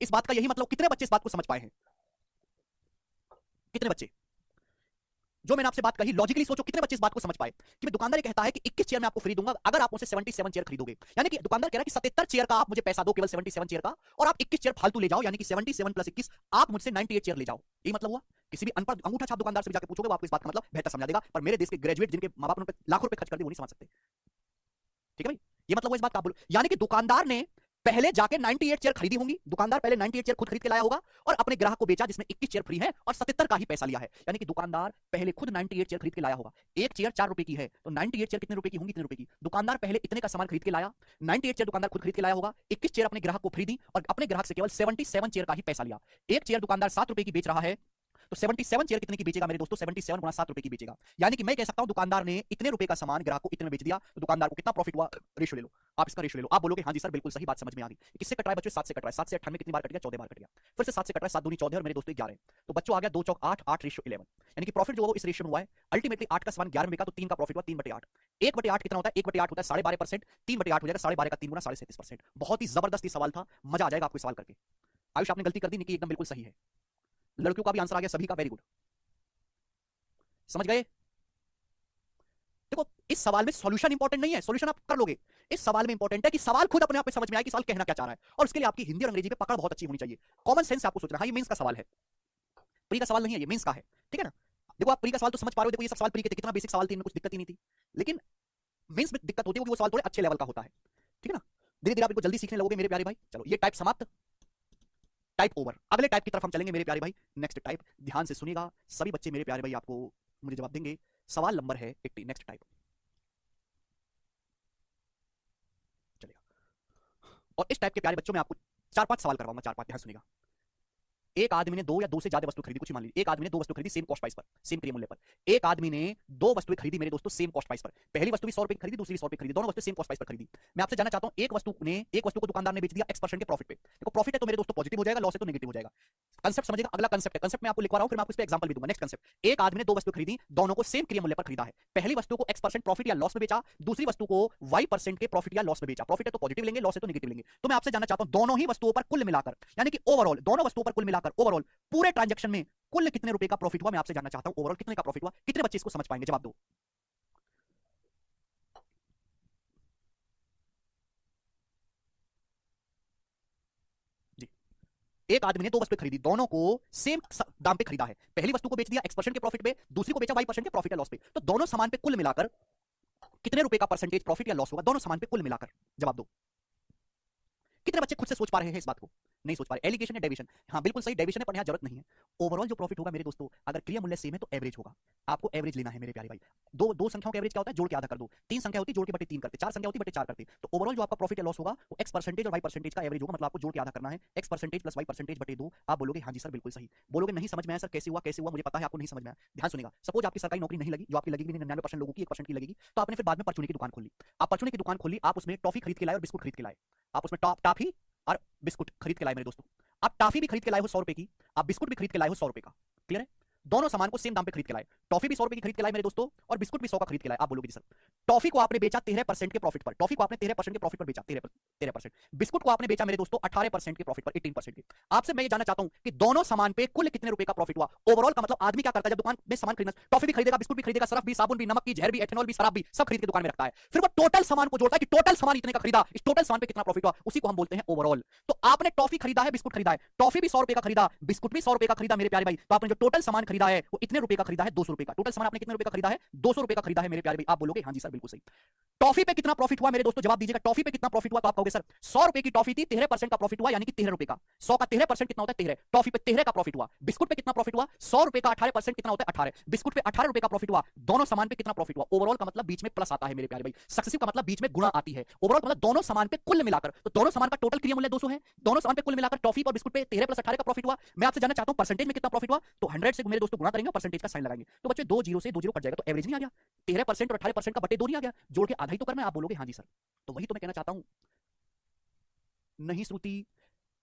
इस बात का यही मतलब। कितने बच्चे इस बात को समझ पाए हैं? कितने बच्चे? जो मैंने आपसे बात कही लॉजिकली सोचो, कितने बच्चे इस बात को समझ पाए कि दुकानदार कहता है कि 21 चेयर मैं आपको फ्री दूंगा अगर आप मुझसे 77 चेयर खरीदोगे। यानी कि दुकानदार कह रहा है कि 77 चेयर का आप मुझे पैसा दो, केवल 77 चेयर का, और आप 21 चेयर फालतू ले जाओ, यानी कि 77 प्लस 21 आप मुझसे 98 चेयर ले जाओ। यही मतलब हुआ। किसी भी अनपढ़ अंगूठा छाप दुकानदार से भी जाकर पूछोगे वो आपको इस बात का मतलब बेहतर समझा देगा, पर मेरे देश के ग्रेजुएट जिनके मां बाप उन पर लाखों रुपए खर्च कर दिए वो नहीं समझ सकते। ठीक है भाई, ये मतलब हुआ इस बात का। बोलो यानी कि दुकानदार ने पहले जाके 98 चेयर खरीदी होंगी, दुकानदार पहले 98 चेयर खुद खरीद के लाया होगा और अपने ग्राहक को बेचा जिसमें 21 चेयर फ्री है और 77 का ही पैसा लिया है। यानी कि दुकानदार पहले खुद 98 चेयर खरीद के लाया होगा। एक चेयर 4 रुपए की है तो 98 चेयर कितने रुपए की होंगी? इतने रुपए की। दुकानदार पहले इतने का सामान खरीद के लाया, 98 चेयर दुकानदार खुद खरीद के लाया होगा, 21 चेयर अपने ग्राहक को फ्री दी और अपने ग्राहक से केवल 77 चेयर का ही पैसा लिया। एक चेयर दुकानदार 7 रुपए की बेच रहा है तो 77 चेयर कितने की बेचेगा मेरे दोस्तों? 77 गुना 7 रुपए की बेचेगा। यानी कि मैं कह सकता हूं दुकानदार ने इतने रुपए का सामान ग्राहक को इतने में बेच दिया, तो दुकानदार को कितना प्रॉफिट हुआ? रेशियो ले लो, आप इसका रेशियो ले लो। आप बोलोगे हाँ जी सर बिल्कुल सही बात समझ में आ गई। किससे कट रहा है बच्चों? 7 से कट रहा है। 7 से 98 कितनी बार कट गया? 14 बार कट गया। फिर से 7 से कट रहा है, 7 दूनी 14 और मेरे दोस्तों 11। तो बच्चों आ गया 2 चौक 8, 8 रेशियो 11। यानी कि प्रॉफिट जो वो इस रेशियो में हुआ है। अल्टीमेटली 8 का सामान 11 में बिका तो 3 का प्रॉफिट हुआ 3/8। 1/8 कितना होता है? 1/8 होता है 12.5%। 3/8 हो जाएगा 12.5 का 3 गुना 37%। बहुत ही जबरदस्त सवाल था, मजा आ जाएगा आपको सवाल करके। आयुष आपने गलती कर दी, निकी एकदम बिल्कुल सही है। लड़कियों का भी आंसर आ गया, सभी का, वेरी गुड। समझ गए? देखो इस सवाल में सॉल्यूशन इंपॉर्टेंट नहीं है, सॉल्यूशन आप कर लोगे। इस सवाल में इंपॉर्टेंट है कि सवाल खुद अपने आप में समझ में आए कि सवाल कहना क्या चाह रहा है, और उसके लिए आपकी हिंदी और अंग्रेजी पे पकड़ बहुत अच्छी होनी चाहिए। कॉमन सेंस आपको सोचना, हाँ ये मेंस का सवाल है, प्री का सवाल नहीं है, ये मेंस का है, ठीक है ना? देखो आप प्री का सवाल तो समझ पा रहे हो, देखो ये सब सवाल प्री के थे, कितना बेसिक सवाल थे, इनमें कुछ दिक्कत ही नहीं थी। लेकिन मेंस में दिक्कत होती है क्योंकि वो सवाल थोड़े अच्छे लेवल का होता है, ठीक है ना? धीरे धीरे आप इनको जल्दी सीखने लगोगे मेरे प्यारे भाई। चलो ये टाइप समाप्त, टाइप ओवर। अगले टाइप की तरफ हम चलेंगे मेरे प्यारे भाई। नेक्स्ट टाइप, ध्यान से सुनिएगा सभी बच्चे मेरे प्यारे भाई, आपको मुझे जवाब देंगे। सवाल नंबर है 80, नेक्स्ट टाइप चलेगा। और इस टाइप के प्यारे बच्चों में आपको 4-5 सवाल करवाऊंगा, 4-5, ध्यान सुनिएगा। एक आदमी ने 2 या 2 से ज्यादा वस्तु खरीदी, कुछ मान लीजिए एक आदमी ने 2 वस्तु खरीदी सेम कॉस्ट प्राइस पर, सेम क्रय मूल्य पर। एक आदमी ने 2 वस्तुएं खरीदी मेरे दोस्तों सेम कॉस्ट प्राइस पर। पहली वस्तु भी 100 रुपए की खरीदी, दूसरी 100 रुपए खरीदी, दोनों वस्तु सेम कॉस्ट प्राइस पर खरीदी। मैं आपसे जानना चाहता हूं एक वस्तु को दुकानदार ने बेच दिया X% के प्रॉफिट पे। देखो प्रॉफिट है तो मेरे दोस्तों पॉजिटिव हो जाएगा, लॉस है तो नेगेटिव हो जाएगा। कंसेप्ट समझिएगा, अगला कंसेप्ट है, कंसेप्ट मैं आपको लिखवा रहा हूं, फिर मैं आपको इस पे एग्जांपल भी दूंगा। नेक्स्ट कंसेप्ट, एक आदमी ने 2 वस्तु खरीदी, दोनों को सेम क्रय मूल्य पर खरीदा है। पहली वस्तु को X% प्रॉफिट या लॉस में बेचा, दूसरी वस्तु को Y% के प्रॉफिट या लॉस में बेचा। प्रॉफिट है तो पॉजिटिव लेंगे, लॉस है तो नेगेटिव लेंगे। तो मैं आपसे जानना चाहता हूं दोनों ही वस्तुओं पर कुल मिलाकर, यानी कि ओवरऑल दोनों वस्तुओं पर कुल मिलाकर ओवरऑल पूरे ट्रांजैक्शन में कुल कितने रुपए का प्रॉफिट हुआ? मैं आपसे जानना चाहता हूं ओवरऑल कितने का प्रॉफिट हुआ। कितने बच्चे इसको समझ पाएंगे? जवाब दो जी। एक आदमी ने 2 वस्तुएं खरीदी, दोनों को सेम दाम पे खरीदा है। पहली वस्तु को बेच दिया X% के प्रॉफिट पे, दूसरी को बेचा Y% के प्रॉफिट या लॉस पे। तो दोनों सामान पे कुल मिलाकर कितने रुपए का परसेंटेज प्रॉफिट या लॉस होगा? दोनों सामान पे कुल मिलाकर जवाब दो। कितने बच्चे खुद से सोच पा रहे हैं इस बात को? नहीं सोच पा रहे। एलिगेशन या डेविएशन? हाँ बिल्कुल सही, डेविएशन है पर यहां जरूरत नहीं है। ओवरऑल जो प्रॉफिट होगा मेरे दोस्तों, अगर क्रिया मूल्य सेम है तो एवरेज होगा। आपको एवरेज लेना है मेरे प्यारे भाई। दो संख्याओं का एवरेज क्या होता है? जोड़ के आधा कर दो। 3 संख्या होती है जोड़ के बटे 3 करते, 4 संख्या होती है बटे 4 करते। तो ओवरऑल जो आपका प्रॉफिट या लॉस होगा वो X% और Y% का एवरेज होगा, मतलब आपको जोड़ के आधा करना है। X% प्लस Y% बटे 2। आप बोलोगे हाँ जी सर बिल्कुल सही। बोलोगे नहीं समझ में आया सर, कैसे हुआ कैसे हुआ? मुझे पता है आपको नहीं समझ में आया। ध्यान सुनिएगा, सपोज आपकी सरकारी नौकरी नहीं लगी, जो आपकी लगेगी 99% लोगों की, 1% की लगेगी, तो आपने फिर बाद में परचूनी की दुकान खोली। आप परचूनी की दुकान खोली, आप उसमें टॉफी खरीद के लाए और बिस्कुट खरीद के लाए। आप उसमें टॉफी और बिस्कुट खरीद के लाए मेरे दोस्तों। आप टॉफी भी खरीद के लाए हो 100 रुपए की, आप बिस्कुट भी खरीद के लाए हो 100 रुपए का। क्लियर है? दोनों सामान को सेम दाम पे खरीद के लाए। टॉफी भी 100 रुपए की खरीद के लाए मेरे दोस्तों, और बिस्कुट भी 100 का खरीद के लाए। आप बोलोगे जी सर, टॉफी को आपने बेचा 13% के प्रॉफिट पर, टॉफी को आपने 13% के प्रॉफिट पर बेचा, 13%। बिस्कुट को आपने बेचा मेरे दोस्तों 18% के प्रॉफिट पर, 18% के। आपसे मैं ये जानना चाहता हूं कि दोनों सामान पे कुल कितने रुपए का प्रॉफिट हुआ? ओवरऑल का मतलब आदमी क्या करता है जब दुकान में सामान खरीदना, टॉफी भी खरीदेगा, बिस्कुट भी खरीदेगा, सरफ भी, साबुन भी, नमक भी, जहर भी, एथेनॉल भी, शराब भी, सब खरीद के दुकान में रखता है। फिर वो टोटल सामान को जोड़ता है कि टोटल सामान इतने का खरीदा, इस टोटल सामान पे कितना प्रॉफिट हुआ, उसी को हम बोलते हैं ओवरऑल। तो आपने टॉफी खरीदा है, बिस्कुट खरीदा है, टॉफी भी 100 रुपए का खरीदा, बिस्कुट भी 100 रुपए का खरीदा मेरे प्यारे भाई। तो आपने जो टोटल सामान खरीदा है वो इतने रुपए का खरीदा है? 200 रुपए का। टोटल सामान आपने कितने रुपए का खरीदा है? 200 रुपए का खरीदा है मेरे प्यारे भाई। आप बोलोगे हाँ जी सर बिल्कुल सही। टॉफी पे कितना प्रॉफिट हुआ मेरे दोस्तों? जवाब दीजिएगा। टॉफी पे कितना प्रॉफिट हुआ? तो आप कहोगे सर 100 रुपए की टॉफी थी, 13% का प्रॉफिट हुआ, यानी कि 13 रुपए का। 100 का 13% कितना होता है? 13। टॉफी पे 13 का प्रॉफिट हुआ। बिस्कुट पे कितना प्रॉफिट हुआ? 100 रुपए का 18% कितना होता है? 18। बिस्कुट पे 18 रुपए का प्रॉफिट हुआ। दोनों सामान पे कितना प्रॉफिट हुआ? ओवरऑल का मतलब बीच में प्लस आता है मेरे प्यारे भाई। सक्सेसिव का मतलब बीच में गुणा आती है। ओवरऑल का मतलब दोनों सामान पे कुल मिलाकर, तो दोनों सामान का टोटल क्रिया मूल्य 200 है, दोनों सामान पे कुल मिलाकर टॉफी और बिस्कुट पे 13 प्लस 18 का प्रॉफिट हुआ। मैं आपसे जानना चाहता हूं परसेंटेज में कितना प्रॉफिट हुआ? तो 100 से मेरे दोस्तों गुणा करेंगे, परसेंटेज का साइन लगाएंगे। तो बच्चे 2 जीरो से 2 जीरो कट जाएगा, तो एवरेज नहीं आ गया। 13% और 18% का बटे 2 नहीं आ गया, जोड़ के आधा ही तो करना है। आप बोलोगे हाँ जी सर। तो वही तो मैं कहना चाहता हूं, नहीं श्रुति,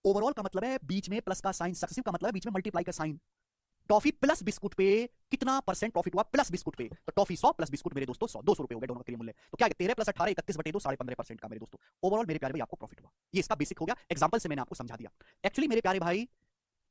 ओवरऑल का मतलब है बीच में प्लस का साइन, सक्सेसिव का मतलब है बीच में मल्टीप्लाई का साइन। टॉफी प्लस बिस्कुट पे कितना परसेंट प्रॉफिट हुआ? प्लस बिस्कुट पे, तो टॉफी 100 प्लस बिस्कुट मेरे दोस्तों 100, 200 रुपए हो गए दोनों के मूल्य। तो क्या 13 प्लस 18 31 बटे 2 15.5% का मेरे दोस्तों ओवरऑल मेरे प्यारे भाई आपको प्रॉफिट हुआ। ये इसका बेसिक हो गया, एग्जांपल से मैंने आपको समझा दिया। एक्चुअली मेरे प्यारे भाई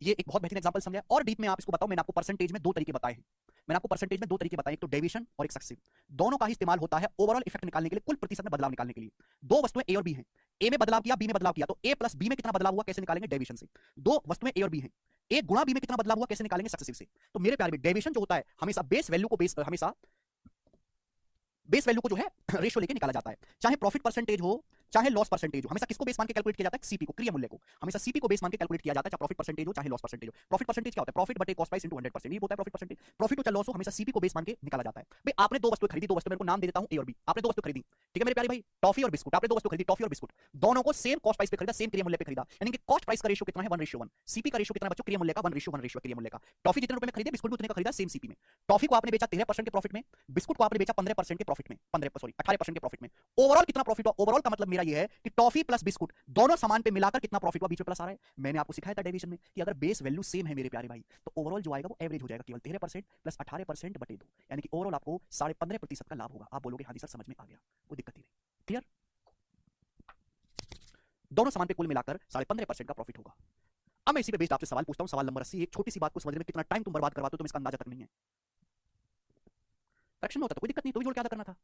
ये एक बहुत बेहतरीन एग्जांपल समझा, और डीप में आप इसको बताओ। मैंने आपको परसेंटेज में 2 तरीके बताए हैं, मैंने आपको परसेंटेज में 2 तरीके बताए, एक तो डेविएशन और एक सक्सेसिव। दोनों का ही इस्तेमाल होता है ओवरऑल इफेक्ट निकालने के लिए, कुल प्रतिशत में बदलाव निकालने के लिए। 2 वस्तुएं ए और बी हैं, ए में बदलाव किया, बी में बदलाव किया, तो ए प्लस बी में कितना बदलाव हुआ, कैसे निकालेंगे? डेविएशन से। 2 वस्तुएं ए और बी हैं, ए गुणा बी में कितना बदलाव हुआ, कैसे निकालेंगे? सक्सेसिव से। तो मेरे प्यारे डेविएशन जो होता है हमेशा बेस वैल्यू को हमेशा बेस वैल्यू को जो है रेशियो लेके निकाला जाता है। चाहे प्रॉफिट परसेंटेज हो, चाहे लॉस परसेंटेज हो। हमेशा किसको बेस मान के कैलकुलेट किया जाता है? सीपी को, क्रिया मूल्य को। हमेशा सीपी को बेस मान के कैलकुलेट किया जाता है, चाहे प्रॉफिट परसेंटेज हो चाहे लॉस परसेंटेज हो। प्रॉफिट परसेंटेज क्या होता है? प्रॉफिट बटे कॉस्ट प्राइस इनटू 100%, ये होता है प्रॉफिट परसेंटेज। प्रॉफिट हो चाहे लॉस हो, हमेशा सीपी को बेस मान के निकाला जाता है। भाई आपने दो वस्तुएं खरीदी, दो वस्तु मेरे को नाम दे देता हूं ए और बी। आपने दो वस्तु खरीदी, ठीक है मेरे प्यारे भाई, टॉफी और बिस्कुट। आपने दो वस्तु खरीदी, टॉफी और बिस्कुट, दोनों को सेम कॉस्ट प्राइस पे खरीदा, सेम क्रिया मूल्य पे खरीदा, यानी कि कॉस्ट प्राइस का रेशियो कितना है? 1:1। सीपी का रेशियो कितना है बच्चों? क्रिया मूल्य का 1:1 रेशियो क्रिया मूल्य का। टॉफी जितने रुपए में खरीदे, बिस्कुट भी उतने का खरीदा, सेम सीपी में। टॉफी को आपने बेचा 13% के प्रॉफिट में, बिस्कुट को आपने बेचा 15% के प्रॉफिट में, 18% के प्रॉफिट में। ओवरऑल कितना प्रॉफिट हुआ? ओवरऑल का मतलब मेरा ये है कि टॉफी प्लस बिस्कुट दोनों सामान पे मिलाकर कितना प्रॉफिट हुआ, बीच में प्लस आ रहा है। मैंने आपको सिखाया था डेरिवेशन में कि अगर बेस वैल्यू सेम है मेरे प्यारे भाई, तो ओवरऑल जो आएगा वो एवरेज हो जाएगा, केवल 13% प्लस 18% बटे 2, यानी कि ओवरऑल आपको 15.5% का लाभ होगा। आप बोलोगे हाँ जी सर समझ में आ गया, कोई दिक्कत ही नहीं। क्लियर? दोनों सामान पे कुल मिलाकर 15.5% का प्रॉफिट होगा। अब मैं इसी पे बेस्ड आपसे सवाल पूछता हूं, सवाल नंबर 80। एक छोटी सी बात को समझने में कितना टाइम तुम बर्बाद करवाते हो तुम इसका अंदाजा तक नहीं है। फ्रैक्शन में होता तो कोई दिक्कत नहीं, तो भी जोड़ के अदा करना था।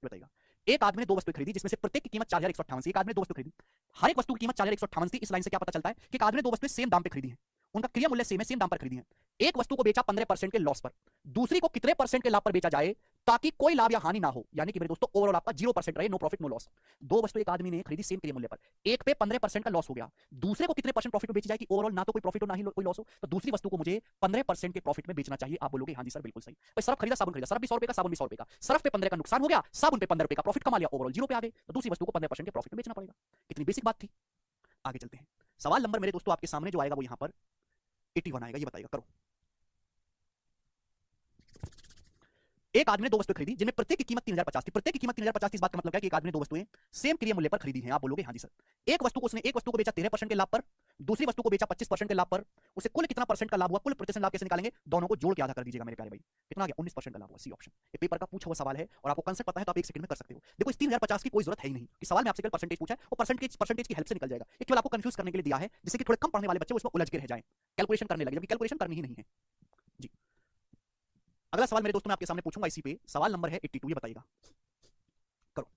बताइएगा, एक आदमी ने दो वस्तुएं खरीदी जिसमें से प्रत्येक की कीमत 4158 थी। एक आदमी ने दो वस्तु खरीदी, हर एक वस्तु की कीमत 4158 थी। इस लाइन से क्या पता चलता है कि एक आदमी ने दो वस्तुएं सेम दाम पे खरीदी हैं, उनका क्रिया मूल्य सेम है, सेम दाम पर खरीदी है। एक वस्तु को बेचा 15% के लॉस पर, दूसरी को कितने परसेंट के लाभ पर बेचा जाए ताकि कोई लाभ या हानि ना हो, यानी कि मेरे दोस्तों ओवरऑल आपका 0% रहे, नो प्रॉफिट नो लॉस। दो वस्तु एक आदमी ने खरीदी सेम क्रिया मूल्य पर, एक पे 15% का लॉस हो गया, दूसरे को कितने परसेंट प्रॉफिट में बेची जाए कि ओवरऑल ना तो कोई प्रॉफिट हो ना ही कोई लॉस हो, तो दूसरी वस्तु को मुझे 15% के प्रॉफिट में बेचना चाहिए। आप बोलोगे हाँ जी सर बिल्कुल सही। भाई सर्फ खरीदा, साबुन खरीदा, सर्फ भी 100 रुपए का, साबुन भी 100 रुपए का, सर्फ पे 15 का नुकसान हो गया, साबुन पे 15 रुपए का प्रॉफिट कमा लिया, ओवरऑल 0 पे आ गए, तो दूसरी वस्तु को 15% के प्रॉफिट में बेचना पड़ेगा। कितनी बेसिक बात थी। आगे चलते हैं, सवाल नंबर मेरे दोस्तों आपके सामने जो आएगा वो यहां पर 81 आएगा, ये बताइएगा। करो, एक आदमी ने दो वस्तुएं खरीदी जिनमें प्रत्येक की कीमत 3050 थी। प्रत्येक की कीमत 3050 थी, इस बात का मतलब है कि एक आदमी ने दो वस्तुएं सेम क्रिया मूल्य पर खरीदी हैं। आप बोलोगे हाँ जी सर। एक वस्तु को बेचा 13% के लाभ पर, दूसरी वस्तु को बेचा 25% के लाभ पर। उसे कुल कितना परसेंट का लाभ हुआ? कुल प्रतिशत लाभ कैसे निकालेंगे? दोनों को जोड़ के आधा कर दीजिएगा मेरे प्यारे भाई। कितना आ गया? 19% का लाभ हुआ। सी ऑप्शन, ये पेपर का पूछा हुआ सवाल है और आपको कंसेप्ट पता है तो आप एक सेकंड में कर सकते हो। देखो इस 3050 की कोई जरूरत है ही नहीं कि सवाल में आपसे केवल परसेंटेज पूछा है, वो परसेंटेज की हेल्प से निकल जाएगा। ये केवल आपको कंफ्यूज करने के लिए दिया है, जिससे कि थोड़े कम पढ़ने वाले बच्चे उसमें उलझ के रह जाएं, कैलकुलेशन करने लगे, जबकि कैलकुलेशन करनी ही नहीं है जी। अगला सवाल मेरे दोस्तों मैं आपके सामने पूछूंगा इसी पे, सवाल नंबर है 82, ये बताइएगा। करो,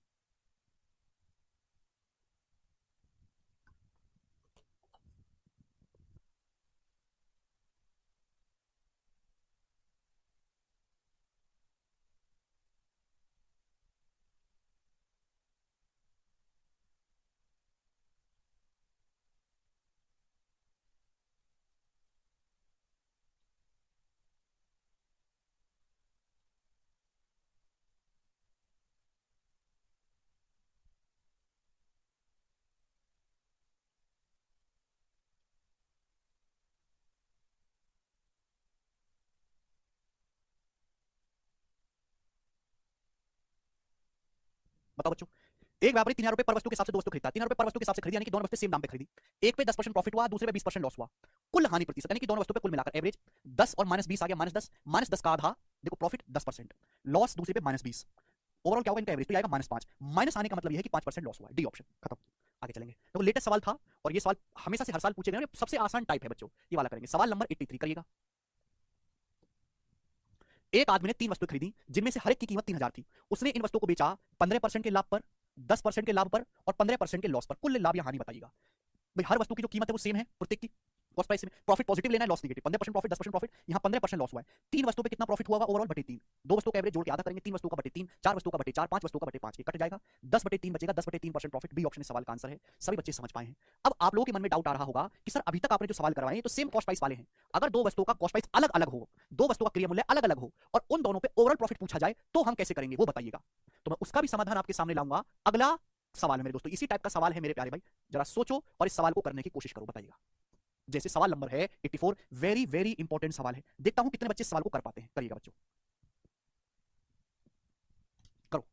बताओ बच्चों। एक व्यापारी 3000 रुपए पर वस्तु के हिसाब से दो वस्तु खरीदता है, 3000 रुपए पर वस्तु के हिसाब से खरीदी, यानी कि दोनों वस्तु सेम दाम पे खरीदी। एक पे 10% प्रॉफिट हुआ, दूसरे पे 20% लॉस हुआ। कुल हानि प्रतिशत, यानी कि दोनों वस्तु पे कुल मिलाकर एवरेज 10 और -20 आ गया, -10, -10 का आधा। देखो प्रॉफिट 10%, लॉस दूसरे पे -20, ओवरऑल क्या होगा इनका एवरेज? तो आएगा -5। माइनस आने का मतलब यह है कि 5% लॉस हुआ है। डी ऑप्शन, खत्म। आगे चलेंगे, तो लेटेस्ट सवाल था और ये सवाल हमेशा से हर साल पूछे गए, सबसे आसान टाइप है बच्चों, ये वाला करेंगे। सवाल नंबर 83 करिएगा। एक आदमी ने तीन वस्तुएं खरीदी जिनमें से हर एक की कीमत 3000 थी। उसने इन वस्तुओं को बेचा 15% के लाभ पर, 10% के लाभ पर और 15% के लॉस पर। कुल लाभ या हानि बताइएगा। भाई हर वस्तु की जो कीमत है वो सेम है प्रत्येक की, कॉस्ट प्राइस में। प्रॉफिट पॉजिटिव लेना है, लॉस नेगेटिव। 15% प्रॉफिट, 10% प्रॉफिट, यहाँ 15% लॉस हुआ है। तीन वस्तुओं पे कितना प्रॉफिट हुआ ओवरऑल? बटे 3। दो वस्तुओं का एवरेज जोड़ के आधा करेंगे, तीन वस्तुओं का बटे 3, चार वस्तुओं का बटे 4, पांच वस्तुओं का बटे 5, कट जाएगा, 10/3 बचेगा, 10/3% प्रॉफिट। बी ऑप्शन इस सवाल का आंसर है। सभी बच्चे समझ पाए हैं। अब आप लोगों के मन में डाउट आ रहा होगा कि सर अभी तक आपने जो सवाल करवाए हैं तो सेम कॉस्ट प्राइस वाले हैं, अगर दो वस्तुओं का कॉस्ट प्राइस अलग अलग हो, दो वस्तुओं का क्रिया मूल्य अलग अलग हो और उन दोनों पे ओवरऑल प्रॉफिट पूछा जाए तो हम कैसे करेंगे वो बताइएगा। तो मैं उसका भी समाधान आपके सामने लाऊंगा। अगला सवाल है मेरे दोस्तों, इसी टाइप का सवाल है मेरे प्यारे भाई, जरा सोचो और इस सवाल को करने की कोशिश करो, बताइएगा। जैसे सवाल नंबर है 84, वेरी वेरी इंपॉर्टेंट सवाल है, देखता हूं कितने बच्चे सवाल को कर पाते हैं। करिएगा बच्चों, करो।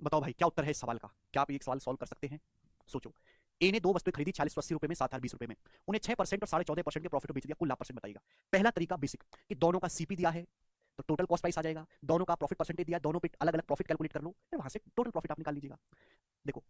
बताओ भाई क्या उत्तर है इस सवाल का? क्या आप ये सवाल सॉल्व कर सकते हैं? सोचो। ए ने दो वस्तुएं खरीदी 40 से 80 रुपए में, 7 20 रुपए में। उन्हें 6% और 14.5% के प्रॉफिट बेच दिया। कुल लाभ परसेंट बताइएगा। पहला तरीका बेसिक, कि दोनों का सीपी दिया है तो टोटल कॉस्ट प्राइस आ जाएगा, दोनों का प्रॉफिट परसेंटेज दिया, दोनों पे अलग अलग प्रॉफिट कैलकुलेट कर लो, फिर वहां से टोटल प्रॉफिट आप निकाल लीजिएगा। देखो,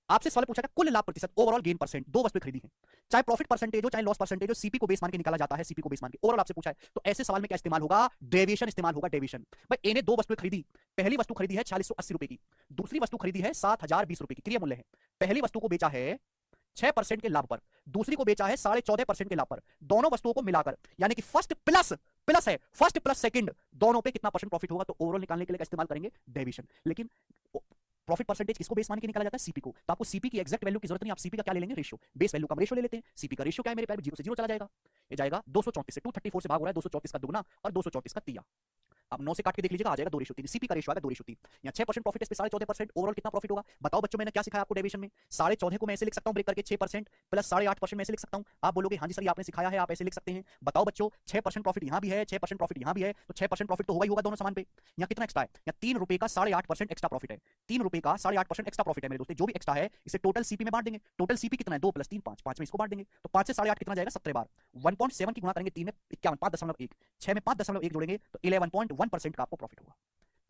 आपसे सवाल पूछा था कुल लाभ प्रतिशत, ओवरऑल गेन परसेंट, दो वस्तुएं खरीदी हैं, चाहे प्रॉफिट परसेंटेज हो चाहे लॉस परसेंटेज हो, सीपी को बेस मान के निकाला जाता है, सीपी को बेस मान के ओवरऑल आपसे पूछा है, तो ऐसे सवाल में क्या इस्तेमाल होगा? डेविएशन इस्तेमाल होगा, डेविएशन। भाई ए ने दो वस्तुएं खरीदी, पहली वस्तु खरीदी है 4680 रुपए की, दूसरी वस्तु खरीदी है 7020 रुपए की, क्रिया मूल्य है। पहली वस्तु को बेचा है 6% के लाभ पर, दूसरी को बेचा है 14.5% के लाभ पर, दोनों वस्तुओं को मिलाकर, यानी कि फर्स्ट प्लस प्लस है, फर्स्ट प्लस सेकंड, दोनों पे कितना परसेंट प्रॉफिट होगा, तो ओवरऑल निकालने के लिए इस्तेमाल करेंगे डेविएशन। लेकिन प्रॉफिट परसेंटेज किसको बेस मान के निकाला जाता है? सीपी को। तो आपको सीपी की एक्जैक्ट वैल्यू की जरूरत नहीं, आप सीपी का क्या ले लेंगे? रेशियो। बेस वैल्यू का हम रेशियो ले लेते हैं। सीपी का रेशियो क्या है मेरे प्यारे? 0 से 0 चला जाएगा, ये जाएगा 234 से, 234 से भाग हो रहा है, 234 का दुगना और 234 का तिया। अब 9 से काट के देख लीजिएगा, आ जाएगा 2:3। सीपी का रेशियो आएगा 2:3। यहाँ 6% प्रॉफिट है, इस पे 14.5%, ओवरऑल कितना प्रॉफिट होगा बताओ बच्चों? मैंने क्या सिखाया आपको डेविएशन में? 14.5 को मैं ऐसे लिख सकता हूँ ब्रेक करके, 6% प्लस 8.5% मैं ऐसे लिख सकता हूँ। आप बोलोगे हाँ जी सर ये आपने सिखाया है, आप ऐसे लिख सकते हैं। बताओ बच्चों, 6% प्रॉफिट यहाँ भी है, 6% प्रॉफिट यहाँ भी है, तो 6% प्रॉफिट तो होगा ही होगा दोनों समान पे। यहाँ कितना एक्स्ट्रा है? यहाँ 3 रुपए का 8.5% एक्स्ट्रा प्रॉफिट है, 3 रुपए का 8.5% एक्स्ट्रा प्रॉफिट है मेरे दोस्तों। जो भी एक्स्ट्रा है इसे टोटल सीपी में बांट देंगे। टोटल सीपी कितना है? 2 + 3 5, 5 में इसको बांट देंगे, तो 5 से 8.5 कितना जाएगा? 17 बार। 1.7 की गुणा करेंगे 3 में 51, 5.1, 6 में 5.1 जोड़ेंगे तो 11.1% का आपको प्रॉफिट होगा।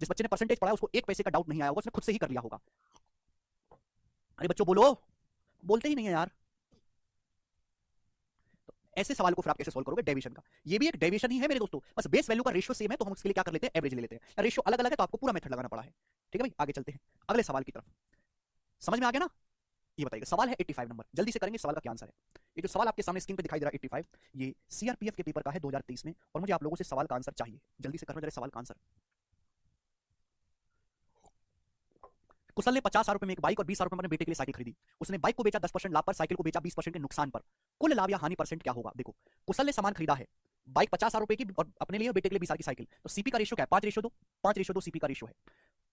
जिस बच्चे ने परसेंटेज पढ़ा उसको 1 पैसे का डाउट नहीं आया होगा, उसने खुद से ही कर लिया होगा। अरे बच्चों बोलो, बोलते ही नहीं है यार। तो ऐसे सवाल को फिर आप कैसे सॉल्व करोगे? डेविएशन का। ये भी एक डेविएशन ही है मेरे दोस्तों, बस बेस वैल्यू का रेशियो सेम है तो हम उसके लिए क्या कर लेते हैं? एवरेज ले लेते हैं। रेशियो अलग अलग है तो आपको पूरा मेथड लगाना पड़ा है। ठीक है भाई, आगे चलते हैं अगले सवाल की तरफ। समझ में आ गया ना? ये बताइए, सवाल है 85 नंबर, जल्दी से करेंगे, सवाल का क्या आंसर है? ये जो सवाल आपके सामने स्क्रीन पे दिखाई दे रहा है 85, ये सीआरपीएफ के पेपर का है 2023 में, और मुझे आप लोगों से सवाल का आंसर चाहिए। जल्दी से करना जरा सवाल का आंसर। कुशल ने 50,000 रुपए में एक बाइक और 20,000 रुपए में अपने बेटे के लिए साइकिल खरीदी। उसने बाइक को बेचा 10% लाभ पर, साइकिल को बेचा 20% के नुकसान पर। कुल लाभ या हानि परसेंट क्या होगा? देखो, कुशल ने सामान खरीदा है, बाइक 50,000 रुपए की और अपने लिए और बेटे के लिए 20,000 की साइकिल, तो सीपी का रेशियो क्या है? 5:2, 5:2 सीपी का रेशियो है।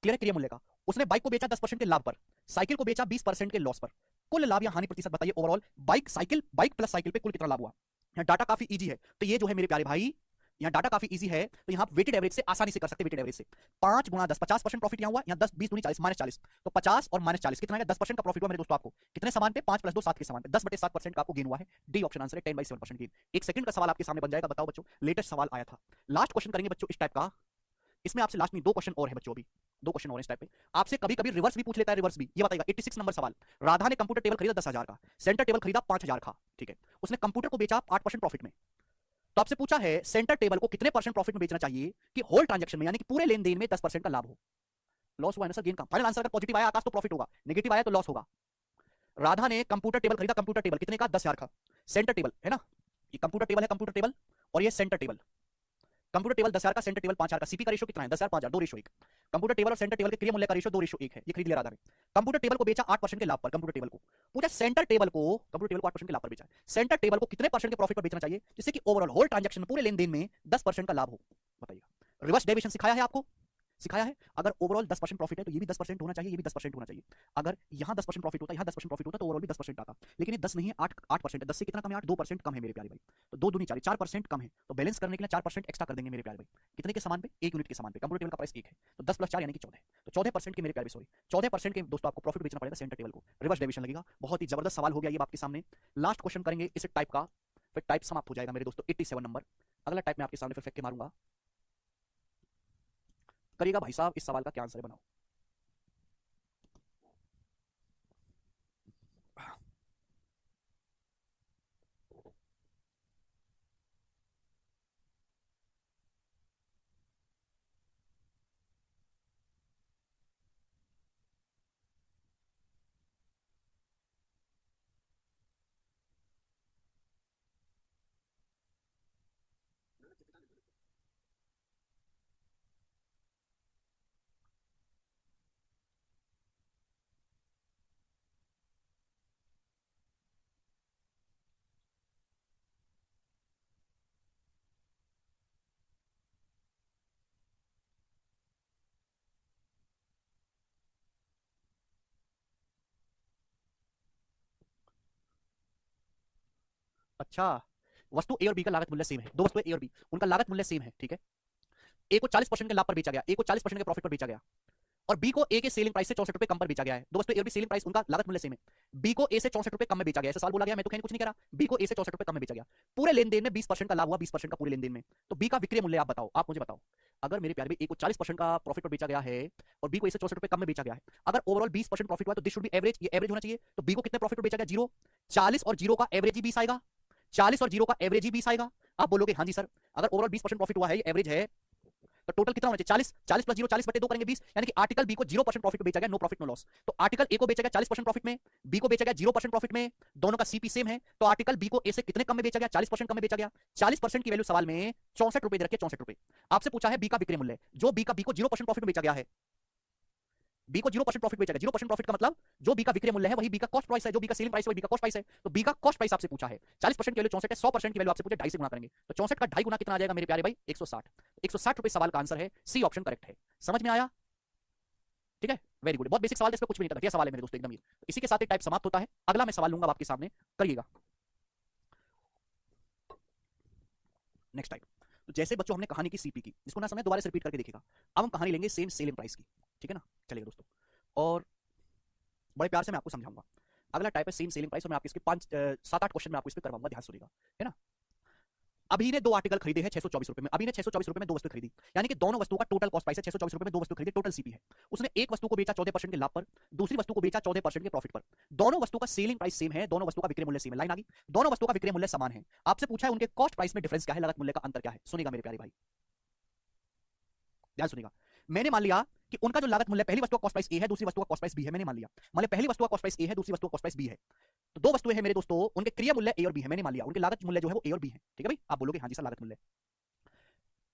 क्लियर है? क्रिया मूल्य का। उसने बाइक को बेचा 10% के लाभ पर, साइकिल को बेचा 20% के लॉस पर। कुल लाभ या हानि प्रतिशत बताइए overall. Bike cycle, bike plus cycle पे कुल कितना लाभ हुआ? यहाँ डाटा काफी इजी है, तो ये जो है मेरे प्यारे भाई, यहाँ डाटा काफी इजी है, तो यहाँ वेटेड एवरेज से आसानी से कर सकते हैं। वेटेड एवरेज से 5 × 10, 50% प्रॉफिट यहाँ हुआ, यहाँ 10 20 दूनी 40 -40, तो 50 और -40 कितना है? 10% का प्रॉफिट हुआ मेरे दोस्तों। आपको कितने समान पे? 5 + 2 7 के समान पे, 10/7% का आपको गेन हुआ है। डी ऑप्शन आंसर है, 10/7% गेन। एक सेकंड का सवाल आपके सामने बन जाएगा। बताओ बच्चों, लेटेस्ट सवाल आया था, लास्ट क्वेश्चन करेंगे बच्चों इस टाइप का। इसमें आपसे लास्ट में 2 क्वेश्चन और है बच्चों, अभी 2 क्वेश्चन और इस टाइप पे। आपसे कभी कभी रिवर्स भी पूछ लेता है, रिवर्स भी। ये बताइएगा 86 नंबर सवाल, राधा ने कंप्यूटर टेबल खरीदा 10,000 का, सेंटर टेबल खरीदा 5,000 का। ठीक है, उसने कंप्यूटर को बेचा 8% प्रॉफिट में, तो आपसे पूछा है सेंटर टेबल को कितने परसेंट प्रॉफिट में बेचना चाहिए कि होल ट्रांजैक्शन में, यानी कि पूरे लेन देन में 10% का लाभ हो? लॉस हुआ है ना सर, गेन का। फाइनल आंसर अगर पॉजिटिव आया आकाश तो प्रॉफिट होगा, नेगेटिव आया तो लॉस होगा। राधा ने कंप्यूटर टेबल खरीदा, कंप्यूटर टेबल कितने का? 10,000 का। सेंटर टेबल है ना, ये कंप्यूटर टेबल है, कंप्यूटर टेबल, और ये सेंटर टेबल। कंप्यूटर टेबल 10,000 का, सेंटर टेबल 5,000 का। सीपी का रेशियो कितना है? 10,000 5,000, 2:1। कंप्यूटर टेबल और सेंटर टेबल के क्रिया मूल्य का रेशियो 2:1 है। ये खरीद लिया राधा ने। कंप्यूटर टेबल को बेचा 8% के लाभ पर, कंप्यूटर टेबल को। पूछा सेंटर टेबल को, कंप्यूटर टेबल को 8% के लाभ पर बेचा, सेंटर टेबल को कितने परसेंट के प्रॉफिट पर बेचना चाहिए जिससे कि ओवरऑल होल ट्रांजैक्शन में, पूरे लेन देन में 10% का लाभ हो? बताइएगा। रिवर्स डेविएशन सिखाया है आपको, सिखाया है। अगर ओवरऑल 10% प्रॉफिट है तो ये भी 10% होना चाहिए, ये भी 10% होना चाहिए। अगर यहाँ 10% प्रॉफिट होता, यहाँ 10% प्रॉफिट होता तो ओवरऑल भी 10% आता, लेकिन ये 10 नहीं है, 8% है। 10 से कितना कम है? 8, 2% कम है मेरे प्यारे भाई। तो 2 दूनी 4, 4% कम है, तो बैलेंस करने के लिए 4% एक्स्ट्रा कर देंगे मेरे प्यारे भाई। कितने के समान पे? 1 यूनिट के समान पे। कंप्यूटर टेबल का प्राइस 1 है, तो 10 + 4 यानी कि 14, तो 14% के मेरे प्यारे, सॉरी 14% के दोस्तों आपको प्रॉफिट बेचना पड़ेगा सेंटर टेबल को। रिवर्स डेविएशन लगेगा। बहुत ही जबरदस्त सवाल हो गया ये आपके सामने। लास्ट क्वेश्चन करेंगे इस टाइप का, फिर टाइप समाप्त हो जाएगा मेरे दोस्तों। 87 नंबर अगला टाइप में आपके सामने फिर फेंक के मारूंगा। करिएगा भाई साहब, इस सवाल का क्या आंसर है बनाओ। अच्छा, वस्तु ए और बी का लागत मूल्य सेम है, दो वस्तुएं ए और बी, उनका लागत मूल्य सेम है। ठीक है, ए को 40% के लाभ पर बेचा गया, ए को 40% के प्रॉफिट पर बेचा गया। और बी को ए के सेलिंग प्राइस से 64 रुपए कम पर बेचा गया है। दो वस्तु ए और बी सेलिंग प्राइस उनका लागत मूल्य सेम है। बी को ए से 64 रुपए कम में बेचा गया, ऐसा सवाल बोला गया, मैं तो कहीं कुछ नहीं कह रहा। बी को ए से 64 रुपए कम में बेचा गया, पूरे लेनदेन में 20% का लाभ हुआ, 20% का पूरे लेनदेन में। तो बी का विक्रय मूल्य आप बताओ, आप मुझे बताओ। अगर मेरे प्यारे भाई ए को 40% का प्रॉफिट पर बेचा गया है और बी को ए से 64 रुपए कम में बेचा गया है, अगर ओवरऑल 20% प्रॉफिट हुआ तो दिस शुड बी एवरेज, ये एवरेज होना चाहिए। तो बी को कितने प्रॉफिट पर बेचा गया? 0। 40 और 0 का एवरेज ही 20 आएगा। 40 और 0 का एवरेज ही 20 आएगा। आप बोलोगे हाँ जी सर, अगर ओवरऑल 20% प्रॉफिट हुआ है, ये एवरेज है, तो टोटल कितना होना चाहिए? 40। 40 प्लस 0, 40 बटे 2 करेंगे 20, यानी कि आर्टिकल बी को 0% प्रॉफिट पे बेचा गया, नो प्रॉफिट नो लॉस। तो आर्टिकल ए को बेचा गया 40% प्रॉफिट में, बी को बेचा गया 0% प्रॉफिट में, दोनों का सीपी सेम है। तो आर्टिकल बी को ए से कितने कम में बेचा गया? 40% कम में बेचा गया। 40% की वैल्यू सवाल में 64 रुपए दे रखे, 64 रुपए। आपसे पूछा है बी का विक्रय मूल्य, जो बी को 0% प्रॉफिट में बेचा गया है, बी को 0% प्रॉफिट बेचा गया। 0% प्रॉफिट का मतलब जो बी का विक्रय मूल्य है वही बी का कॉस्ट प्राइस है, जो बी का सेलिंग प्राइस है वही बी का कॉस्ट प्राइस है। तो बी का कॉस्ट प्राइस आपसे पूछा है, 40% की वैल्यू 64 है, 100% की वैल्यू आपसे पूछे 2.5 से गुणा करेंगे, तो 64 का 2.5 गुना कितना आ जाएगा मेरे प्यारे भाई? 160। 160 रुपए सवाल का आंसर है, सी ऑप्शन करेक्ट है। समझ में आया? ठीक है, वेरी गुड। बहुत बेसिक सवाल है, इसमें कुछ भी नहीं था, घटिया सवाल है मेरे दोस्तों एकदम। ये तो इसी के साथ एक टाइप समाप्त होता है। अगला मैं सवाल लूंगा आपके सामने, करिएगा नेक्स्ट टाइप। तो जैसे बच्चों हमने कहानी की सीपी की, जिसको ना समझ दोबारा से रिपीट करके देखेगा। अब हम कहानी लेंगे सेम सेलिंग प्राइस की, ठीक है ना? चलिए दोस्तों, और बड़े प्यार से मैं आपको समझाऊंगा। अगला टाइप है सेम सेलिंग प्राइस, और मैं आपके इसके 7-8 क्वेश्चन में आपको इस पे करवाऊंगा, ध्यान सुनिएगा, है ना? अभी ने दो आर्टिकल खरीदे हैं 624 रुपए में। अभी ने 624 रुपए में दो वस्तु खरीदी, यानी कि दोनों वस्तुओं का टोटल कॉस्ट प्राइस है 624 रुपए में दो वस्तु खरीदी, टोटल सीपी है। उसने एक वस्तु को बेचा 14% के लाभ पर, दूसरी वस्तु को बेचा 14% के प्रॉफिट पर। दोनों वस्तु का सेलिंग प्राइस सेम है, दोनों वस्तु का विक्रय मूल्य सेम है। लाइन आ गई? दोनों वस्तु का विक्रय मूल्य समान है। आपसे पूछा है उनके कॉस्ट प्राइस में डिफरेंस क्या है, लागत मूल्य का अंतर क्या है? सुनिएगा मेरे प्यारे भाई, ध्यान सुनिएगा। मैंने मान लिया कि उनका जो लागत मूल्य, पहली वस्तु का कॉस्ट प्राइस ए है, दूसरी वस्तु का कॉस्ट प्राइस बी है। मैंने मान लिया पहली वस्तु का कॉस्ट प्राइस ए है, दूसरी वस्तु का कॉस्ट प्राइस बी है। तो दो वस्तुएं हैं मेरे दोस्तों, उनके क्रिया मूल्य ए और बी है। मैंने मान लिया उनके लागत मूल्य जो है वो ए और बी है, ठीक है भाई? आप बोलोगे हाँ जी सर, लागत मूल्य।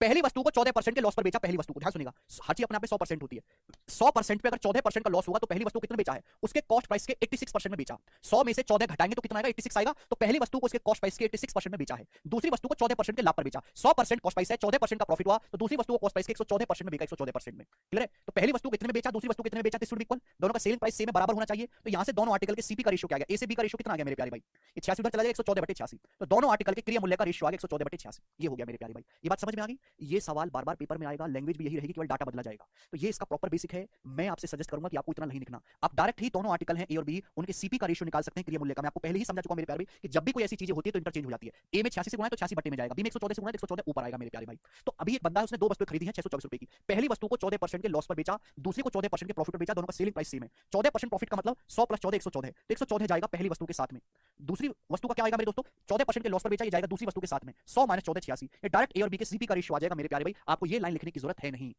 पहली वस्तु को 14% के लॉस पर बेचा, पहली वस्तु को, ध्यान सुनिएगा, हर चीज अपने आप में 100% होती है। 100% पे अगर 14% का लॉस होगा तो पहली वस्तु कितने बेचा है? उसके कॉस्ट प्राइस के 86% में बेचा। 100 में से 14 घटाएंगे तो कितना आएगा? 86 आएगा। तो पहली वस्तु को उसके कॉस्ट प्राइस के 86% में बेचा है, दूसरी वस्तु को 14% के लाभ पर बेचा। 100% कॉस्ट प्राइस है, 14% का प्रॉफिट हुआ, तो दूसरी वस्तु को कॉस्ट प्राइस के 114% में बेचा, 114% में। क्लियर है? तो पहली वस्तु कितने में बेचा, दूसरी वस्तु कितने में बेचा, दिस शुड बी इक्वल। दोनों का सेलिंग प्राइस सेम है, बराबर होना चाहिए। तो यहां से दोनों आर्टिकल के सीपी का रेशियो क्या आ गया? ए से बी का रेशियो कितना आ गया मेरे प्यारे भाई? ये 86 उधर चला जाएगा, 114/86। तो दोनों आर्टिकल के क्रिया मूल्य का रेशियो आ गया 114/86। ये हो गया मेरे प्यारे भाई। ये बात समझ में आ गई? ये सवाल बार बार पेपर में आएगा, लैंग्वेज भी यही रहेगी, केवल डाटा बदला जाएगा। तो ये इसका प्रॉपर बेसिक है। मैं आपसे सजेस्ट करूंगा कि आपको इतना नहीं लिखना, आप डायरेक्ट ही दोनों आर्टिकल हैं ए और बी, उनके सीपी का रेशियो निकाल सकते हैं क्रिया मूल्य का। मैं आपको पहले ही समझा चुका मेरे प्यारे भाई कि जब भी कोई ऐसी चीजें होती है तो इंटरचेंज हो जाती है। ए में 86 से गुणा है तो 86 बटे में जाएगा, बी में 114 से गुणा है तो 114 ऊपर आएगा मेरे प्यारे भाई। तो अभी एक बंदा है, उसने दो वस्तुएं खरीदी हैं 624 रुपए की। पहली वस्तु को 14% के लॉस पर बेचा, दूसरी को 14% के प्रॉफिट पर बेचा, दोनों का सेलिंग प्राइस सेम है। 14% प्रॉफिट का मतलब 100 + 14 114, तो 114 जाएगा पहली वस्तु के साथ में। दूसरी वस्तु का क्या आएगा मेरे दोस्तों? 14% के लॉस पर बेचा, ये जाएगा दूसरी वस्तु के साथ में, 100 - 14 86। ये डायरेक्ट ए और बी के सीपी का रेशियो आ जाएगा मेरे प्यारे भाई। आपको ये लाइन लिखने की जरूरत है नहीं।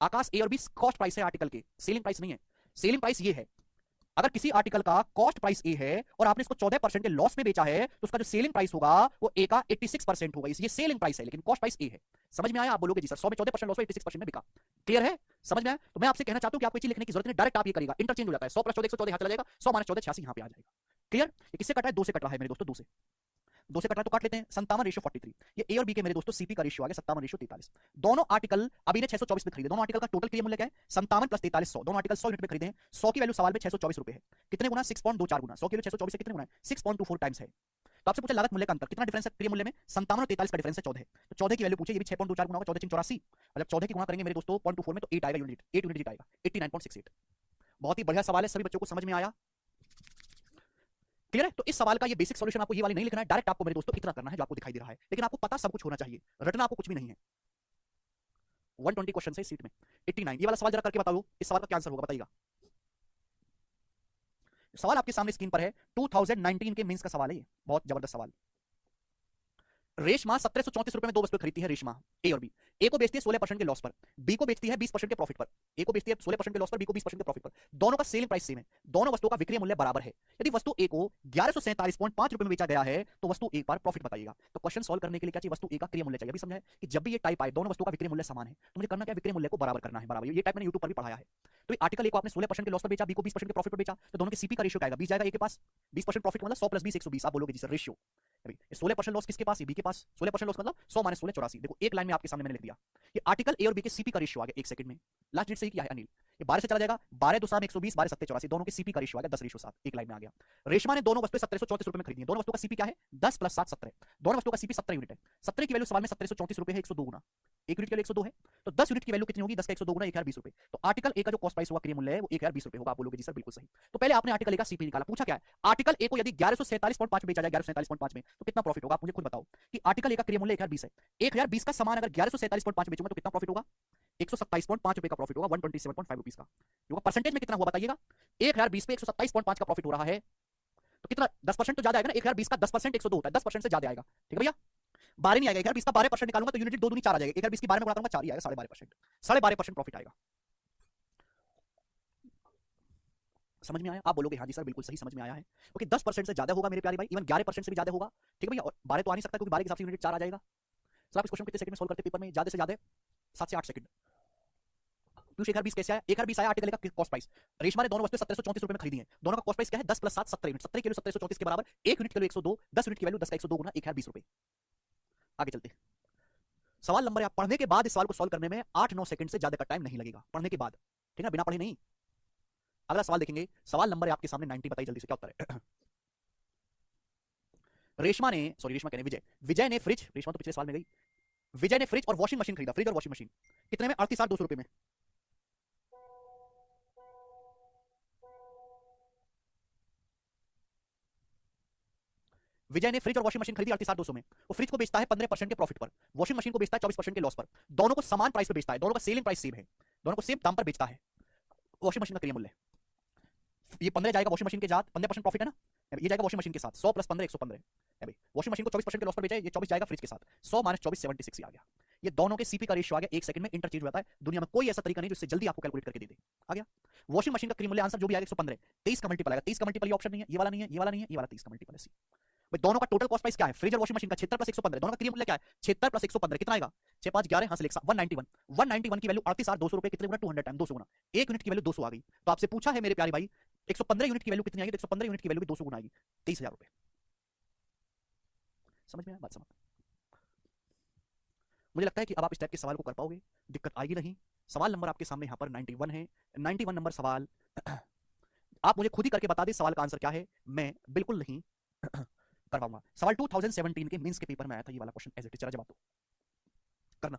आकाश, ए और बी कॉस्ट प्राइस है आर्टिकल के, सेलिंग प्राइस नहीं है। सेलिंग प्राइस ये है, अगर किसी आर्टिकल का कॉस्ट प्राइस ए है और आपने इसको 14% के लॉस में बेचा है तो उसका जो सेलिंग प्राइस होगा वो ए का 86% होगा। ये सेलिंग प्राइस है लेकिन कॉस्ट प्राइस ए है। समझ में आया? आप बोलोगे जी सर 100 में 14% लॉस में 86% में बिका। क्लियर है? समझ में आया? तो मैं आपसे कहना चाहता हूं कि आपको ये चीज लिखने की जरूरत नहीं, डायरेक्ट आप ये करेगा, इंटरचेंज हो जाता है। 100 + 14 114 यहां चला जाएगा, 100 - 14 86 यहां पे आ जाएगा। क्लियर? ये किससे कट रहा है? 2 से कट रहा है मेरे दोस्तों, 2 से। 2 से कट रहा है तो काट लेते हैं। 57/43। ये ए और बी के मेरे दोस्तों सीपी का रेशियो आ गया 57/43। दोनों आर्टिकल अभी ने 624 में खरीदे। दोनों आर्टिकल का टोटल क्रिया मूल्य क्या है? 57 + 43 100। दोनों आर्टिकल 100 यूनिट में खरीदे हैं। 100 की वैल्यू सवाल में 624 रुपए है। कितने गुना? 6.24 गुना। 100 की वैल्यू 624 से कितने गुना है? 6.24 टाइम्स है। तो आपसे पूछा लागत मूल्य का अंतर कितना डिफरेंस है क्रिया मूल्य में? 57 और 43 का डिफरेंस है 14। तो 14 की वैल्यू पूछे, ये भी 6.24 गुना होगा, 14 × 84। मतलब 14 की गुणा करेंगे मेरे दोस्तों 0.24 में तो 8 आएगा यूनिट, 8 यूनिट आएगा, 89.68। बहुत ही बढ़िया सवाल है, सभी बच्चों को समझ में आया? क्लियर है? तो इस सवाल का ये बेसिक सॉल्यूशन आपको ये वाली नहीं लिखना है, डायरेक्ट आपको मेरे दोस्तों इतना करना है जो आपको दिखाई दे रहा है, लेकिन आपको पता सब कुछ होना चाहिए, रटना आपको कुछ भी नहीं है। 120 क्वेश्चन है इस सीट में, 89। ये वाला सवाल जरा करके बताओ, इस सवाल का क्या आंसर होगा बताइएगा। सवाल आपके सामने स्क्रीन पर है, 2019 के मेंस का सवाल है ये, बहुत जबरदस्त सवाल। रेशमा 1734 रुपए में दो वस्तुएं खरीदती है। रेशमा ए और बी, ए को बेचती है 16% के लॉस पर, बी को बेचती है 20% के प्रॉफिट पर। ए को बेचती है 16% के लॉस पर, बी को 20% के प्रॉफिट पर। दोनों का सेलिंग प्राइस सेम है, दोनों वस्तुओं का विक्रय मूल्य बराबर है। यदि वस्तु ए को 1147.5 रुपए में बेचा गया है तो वस्तु ए पर प्रॉफिट बताइएगा। तो क्वेश्चन सॉल्व करने के लिए क्या चाहिए? वस्तु ए का क्रय मूल्य चाहिए। अभी समझा है कि जब भी ये टाइप आए दोनों वस्तुओं का विक्रय मूल्य समान है तो मुझे करना क्या? विक्रय मूल्य को बराबर करना है, बराबर। ये टाइप मैंने यूट्यूब पर भी पढ़ाया है। तो आर्टिकल ए को आपने 16% के लॉस पर बेचा, बी को 20% के प्रॉफिट पर बेचा, तो दोनों के सीपी का रेशियो क्या आएगा? 20 जाएगा ए के पास, 20% प्रॉफिट मतलब 100 + 20 120। आप बोलोगे जी सर रेशियो, 16% लॉस किसके पास है? बी के पास। 16% लॉस मतलब 100 माइनस 16 84। देखो एक लाइन में आपके सामने मैंने लिख दिया। ये आर्टिकल ए और बी के सीपी का रेशियो आ गया 1 सेकंड में। लास्ट डेट सही किया है अनिल। ये 12 से चला जाएगा, 12 2 120, 12 7 84, दोनों के सीपी का रेशियो आ गया 10:7। एक लाइन में आ गया। रेशमा ने दोनों वस्तुएं 1734 रुपए में खरीदी है। दोनों वस्तुओं का सीपी क्या है? 10 + 7 17। दोनों वस्तुओं का सीपी 17 यूनिट है। 17 की वैल्यू सवाल में 1734 रुपए है, 102 गुना। 1 यूनिट के लिए 102 है, तो 10 यूनिट की वैल्यू कितनी होगी? 10 का 102 गुना 1020 रुपए। तो आर्टिकल ए का जो कॉस्ट प्राइस होगा, क्रय मूल्य है, वो 1020 रुपए होगा। आप बोलोगे जी सर बिल्कुल सही। तो पहले आपने आर्टिकल ए का सीपी निकाला। पूछा क्या है? आर्टिकल ए को यदि 1147.5 में बेचा जाए, 1147.5 में, तो कितना प्रॉफिट होगा? आप मुझे खुद बताओ कि आर्टिकल ए का क्रय मूल्य 1020 है। 1020 का सामान अगर 1147.5 बेचूंगा तो कितना प्रॉफिट होगा? 127.5 रुपए का प्रॉफिट होगा, 127.5 रुपीज का। ये परसेंटेज में कितना हुआ बताइएगा? 1020 पे 127.5 का प्रॉफिट हो रहा है, तो कितना? 10% तो ज्यादा आएगा ना। 1020 का 10% 102 होता है, 10% से ज्यादा आएगा। ठीक है भैया? 12 नहीं आएगा। 1020 का 12% निकालूंगा तो यूनिट 2 दूनी 4 आ जाएगा। 1020 की 12 में गुणा करूंगा 4 ही आएगा, 12.5%। 12.5% प्रॉफिट आएगा। समझ में आया? आप बोलोगे हाँ जी सर बिल्कुल सही समझ में आया है। क्योंकि 10% से ज्यादा होगा मेरे प्यारे भाई, इवन 11% से भी ज्यादा होगा। ठीक है भैया? और 12 तो आ नहीं सकता क्योंकि 12 के हिसाब से यूनिट 4 आ जाएगा। सर आप इस क्वेश्चन कितने सेकंड में सॉल्व करते पेपर में? ज्यादा से ज्यादा 7 से 8 सेकंड। पीयूष 1020 कैसे आया? 1020 आया आर्टिकल का कॉस्ट प्राइस। रेशमा ने दोनों वस्तुएं 1734 रुपए में खरीदी हैं। दोनों का कॉस्ट प्राइस क्या है? 10 + 7 17 यूनिट। 17 के लिए 1734 के बराबर, 1 यूनिट के लिए 102, 10 यूनिट की वैल्यू 10 का 102 गुना 1020 रुपए। आगे चलते। सवाल नंबर है, आप पढ़ने के बाद इस सवाल को सॉल्व करने में 8-9 सेकंड से ज्यादा का टाइम नहीं लगेगा। पढ़ने के बाद, ठीक है? बिना पढ़े नहीं। अगला सवाल देखेंगे। सवाल नंबर है आपके सामने 90। बताइए जल्दी से क्या उत्तर है? रेशमा ने, सॉरी रेशमा कहने, विजय ने फ्रिज, रेशमा तो पिछले सवाल में गई। विजय ने फ्रिज और वॉशिंग मशीन खरीदा। फ्रिज और वॉशिंग मशीन कितने में? 38,200 रुपए में। विजय ने फ्रिज और वॉशिंग मशीन खरीदी 38,200 में। वो फ्रिज को बेचता है 15% के प्रॉफिट पर, वॉशिंग मशीन को बेचता है 24% के लॉस पर। दोनों को समान प्राइस पर बेचता है, दोनों का सेलिंग प्राइस सेम है, दोनों को सेम दाम पर बेचता है। वॉशिंग मशीन का क्रय मूल्य, ये 15 जाएगा वॉशिंग मशीन के साथ, 15% प्रॉफिट है ना, ये जाएगा वॉशिंग मशीन के साथ। 100 + 15 115 है भाई। वॉशिंग मशीन को 24% के लॉस पर बेचा है, ये 24 जाएगा फ्रिज के साथ। 100 - 24 76 आ गया। ये दोनों के सीपी का रेशियो आ गया, 1 सेकंड में इंटरचेंज हो जाता है। दुनिया में कोई ऐसा तरीका नहीं जिससे जल्दी आपको कैलकुलेट करके दे दे। आ गया। वॉशिंग मशीन का क्रय मूल्य आंसर जो भी आएगा 115। 23 का मल्टीपल आएगा। 23 का मल्टीपल ये ऑप्शन नहीं है, ये वाला नहीं है, ये वाला नहीं है, ये वाला 23 का मल्टीपल है सी। भाई दोनों का टोटल कॉस्ट प्राइस क्या है? फ्रिज और वॉशिंग मशीन का 76 + 115। दोनों का क्रय मूल्य क्या है? 76 + 115 कितना आएगा? 6 5 11 हां से 191। 191 की वैल्यू 38,200 रुपए कितने गुना? 200 टाइम 200 गुना। 1 यूनिट की वैल्यू 200 आ गई। तो आपसे पूछा है मेरे प्यारे भाई 115 यूनिट की वैल्यू कितनी आएगी? तो 115 यूनिट की वैल्यू भी 200 गुना आएगी, 23,000 रुपए। समझ में आया? बात समझ। मुझे लगता है कि अब आप इस टाइप के सवाल को कर पाओगे, दिक्कत आएगी नहीं। सवाल नंबर आपके सामने यहाँ पर 91 है। 91 नंबर सवाल आप मुझे खुद ही करके बता दें सवाल का आंसर क्या है, मैं बिल्कुल नहीं कर पाऊंगा। सवाल 2017 के मेंस के पेपर में आया था ये वाला क्वेश्चन एज इट इज। जरा जवाब दो, करना।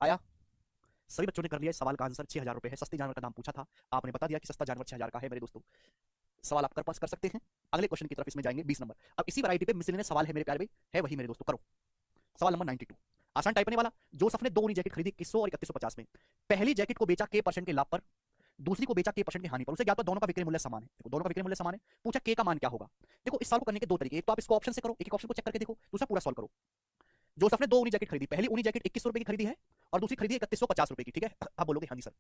आया? सभी बच्चों ने कर लिया। इस सवाल का आंसर 6,000 रुपए है। सस्ते जानवर का दाम पूछा था, आपने बता दिया कि सस्ता जानवर 6,000 का है मेरे दोस्तों। सवाल आप कर सकते हैं। अगले क्वेश्चन की तरफ इसमें जाएंगे 20 नंबर। अब इसी वैरायटी पे मिसलेनियस सवाल है मेरे प्यारे भाई, है वही मेरे दोस्तों। करो सवाल नंबर 92। आसान टाइप करने वाला। जोसेफ ने 2 ऊनी जैकेट खरीदी 2100 और 3150 में। पहली जैकेट को बेचा K% के लाभ पर, दूसरी को बेचा K% की हानि पर। उसे ज्ञात दोनों का विक्रय मूल्य समान है। देखो दोनों का विक्रय मूल्य समान है, पूछा K का मान क्या होगा। देखो इस सवाल को करने के दो तरीके, एक तो आप इसको ऑप्शन से करो, एक ऑप्शन को चेक करके देखो, दूसरा पूरा सॉल्व करो। जोसेफ ने 2 ऊनी जैकेट खरीदी, पहली ऊनी जैकेट 2100 रुपए की खरीदी है और दूसरी खरीदी 3150 रुपए की। ठीक है? आप बोलोगे हाँ जी सर।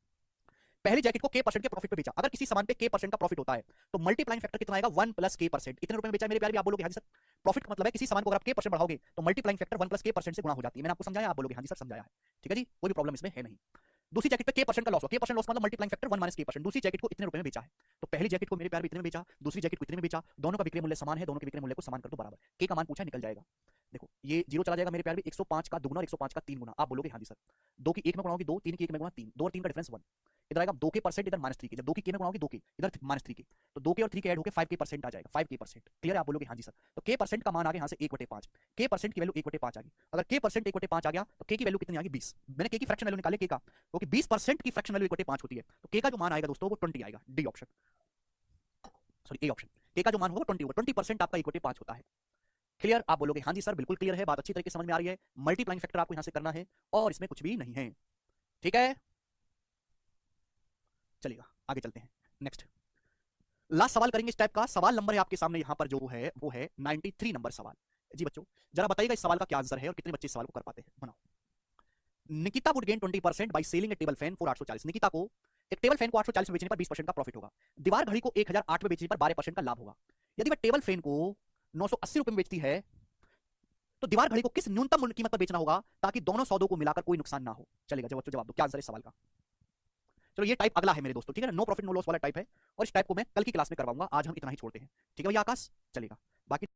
पहली जैकेट को K% के प्रॉफिट पे बेचा। अगर किसी सामान पे K% का प्रॉफिट होता है तो मल्टीप्लाइंग फैक्टर कितना आएगा? 1 + K%। इतने रुपए में बेचा मेरे प्यारे भी, आप बोलोगे हाँ जी सर। प्रॉफिट का मतलब है किसी सामान को अगर आप K% बढ़ाओगे तो मल्टीप्लाइंग फैक्टर 1 + K% से गुणा हो जाती है। मैंने आपको समझाया, आप बोलोगे हाँ जी सर समझाया है। ठीक है जी, कोई भी प्रॉब्लम इसमें है नहीं। दूसरी जैकेट पे के परसेंट का लॉस हो, के परसेंट लॉस मतलब मल्टीप्लाइंग फैक्टर 1 - के परसेंट। दूसरी जैकेट को इतने रुपए में बेचा है, तो पहली जैकेट को मेरे प्यार भी इतने में बेचा, दूसरी जैकेट को इतने में बेचा, दोनों का विक्रय मूल्य समान है, दोनों के विक्रय मूल्य को समान कर दो बराबर। के का मान पूछा निकल जाएगा। देखो ये जीरो चला जाएगा मेरे प्यार भी, 105 का दुगुना और 105 का तीन गुना। आप बोलोगे हाँ जी सर, 2 की 1 में गुणा होगी 2, 3 की 1 में गुणा 3, 2 और 3 का डिफरेंस 1। इधर आएगा 2 के परसेंट, इधर -3 के, जब 2 की में गुणा होगी 2 की, इधर -3 के, तो 2 के और 3 के ऐड होकर 5 के परसेंट आ जाएगा, 5 के परसेंट। क्लियर है? आप बोलोगे हाँ जी सर। तो के परसेंट का मान आ गया यहाँ से 1/5, के परसेंट की वैल्यू 1/5 आ गई। अगर के परसेंट 1/5 आ गया तो के की वैल्यू कितनी आ गई 20। मैंने के की फ्रैक्शन वैल्यू निकाले के का, क्योंकि 20% की फ्रैक्शन वैल्यू 1/5 होती है, तो के का जो मान आएगा दोस्तों वो 20 आएगा। D option, sorry A option, के का जो मान होगा 20 होगा, 20% आपका 1/5 होता है। क्लियर? आप बोलोगे हाँ जी सर बिल्कुल क्लियर है, बात अच्छी तरीके से समझ में आ रही है। मल्टीप्लाइंग फैक्टर आपको यहां से करना है और इसमें कुछ भी नहीं है। ठीक है, चलिएगा आगे चलते हैं। नेक्स्ट लास्ट सवाल करेंगे इस टाइप का। सवाल नंबर है आपके सामने यहां पर जो है वो है 93 नंबर सवाल। जी बच्चों जरा बताइएगा इस सवाल का क्या आंसर है और कितने बच्चे इस सवाल को कर पाते हैं। बनाओ। Nikita would gain 20% by selling A table fan for 840। Nikita को एक टेबल फैन को 840 में बेचने पर 20% का प्रॉफिट होगा। दीवार घड़ी को 1008 में बेचने पर 12% का लाभ होगा। यदि वह टेबल फैन को 980 रुपए में बेचती है तो दीवार घड़ी को किस न्यूनतम मूल्य कीमत पर बेचना होगा ताकि दोनों सौदों को मिलाकर कोई नुकसान ना हो। चलेगा जब बच्चों जवाब दो, क्या आंसर है सवाल का। चलो ये टाइप अगला है मेरे दोस्तों, ठीक है ना, नो प्रॉफिट नो लॉस वाला टाइप है, और इस टाइप को मैं कल की क्लास में करवाऊंगा, आज हम इतना ही छोड़ते हैं। ठीक है भैया आकाश, चलेगा बाकी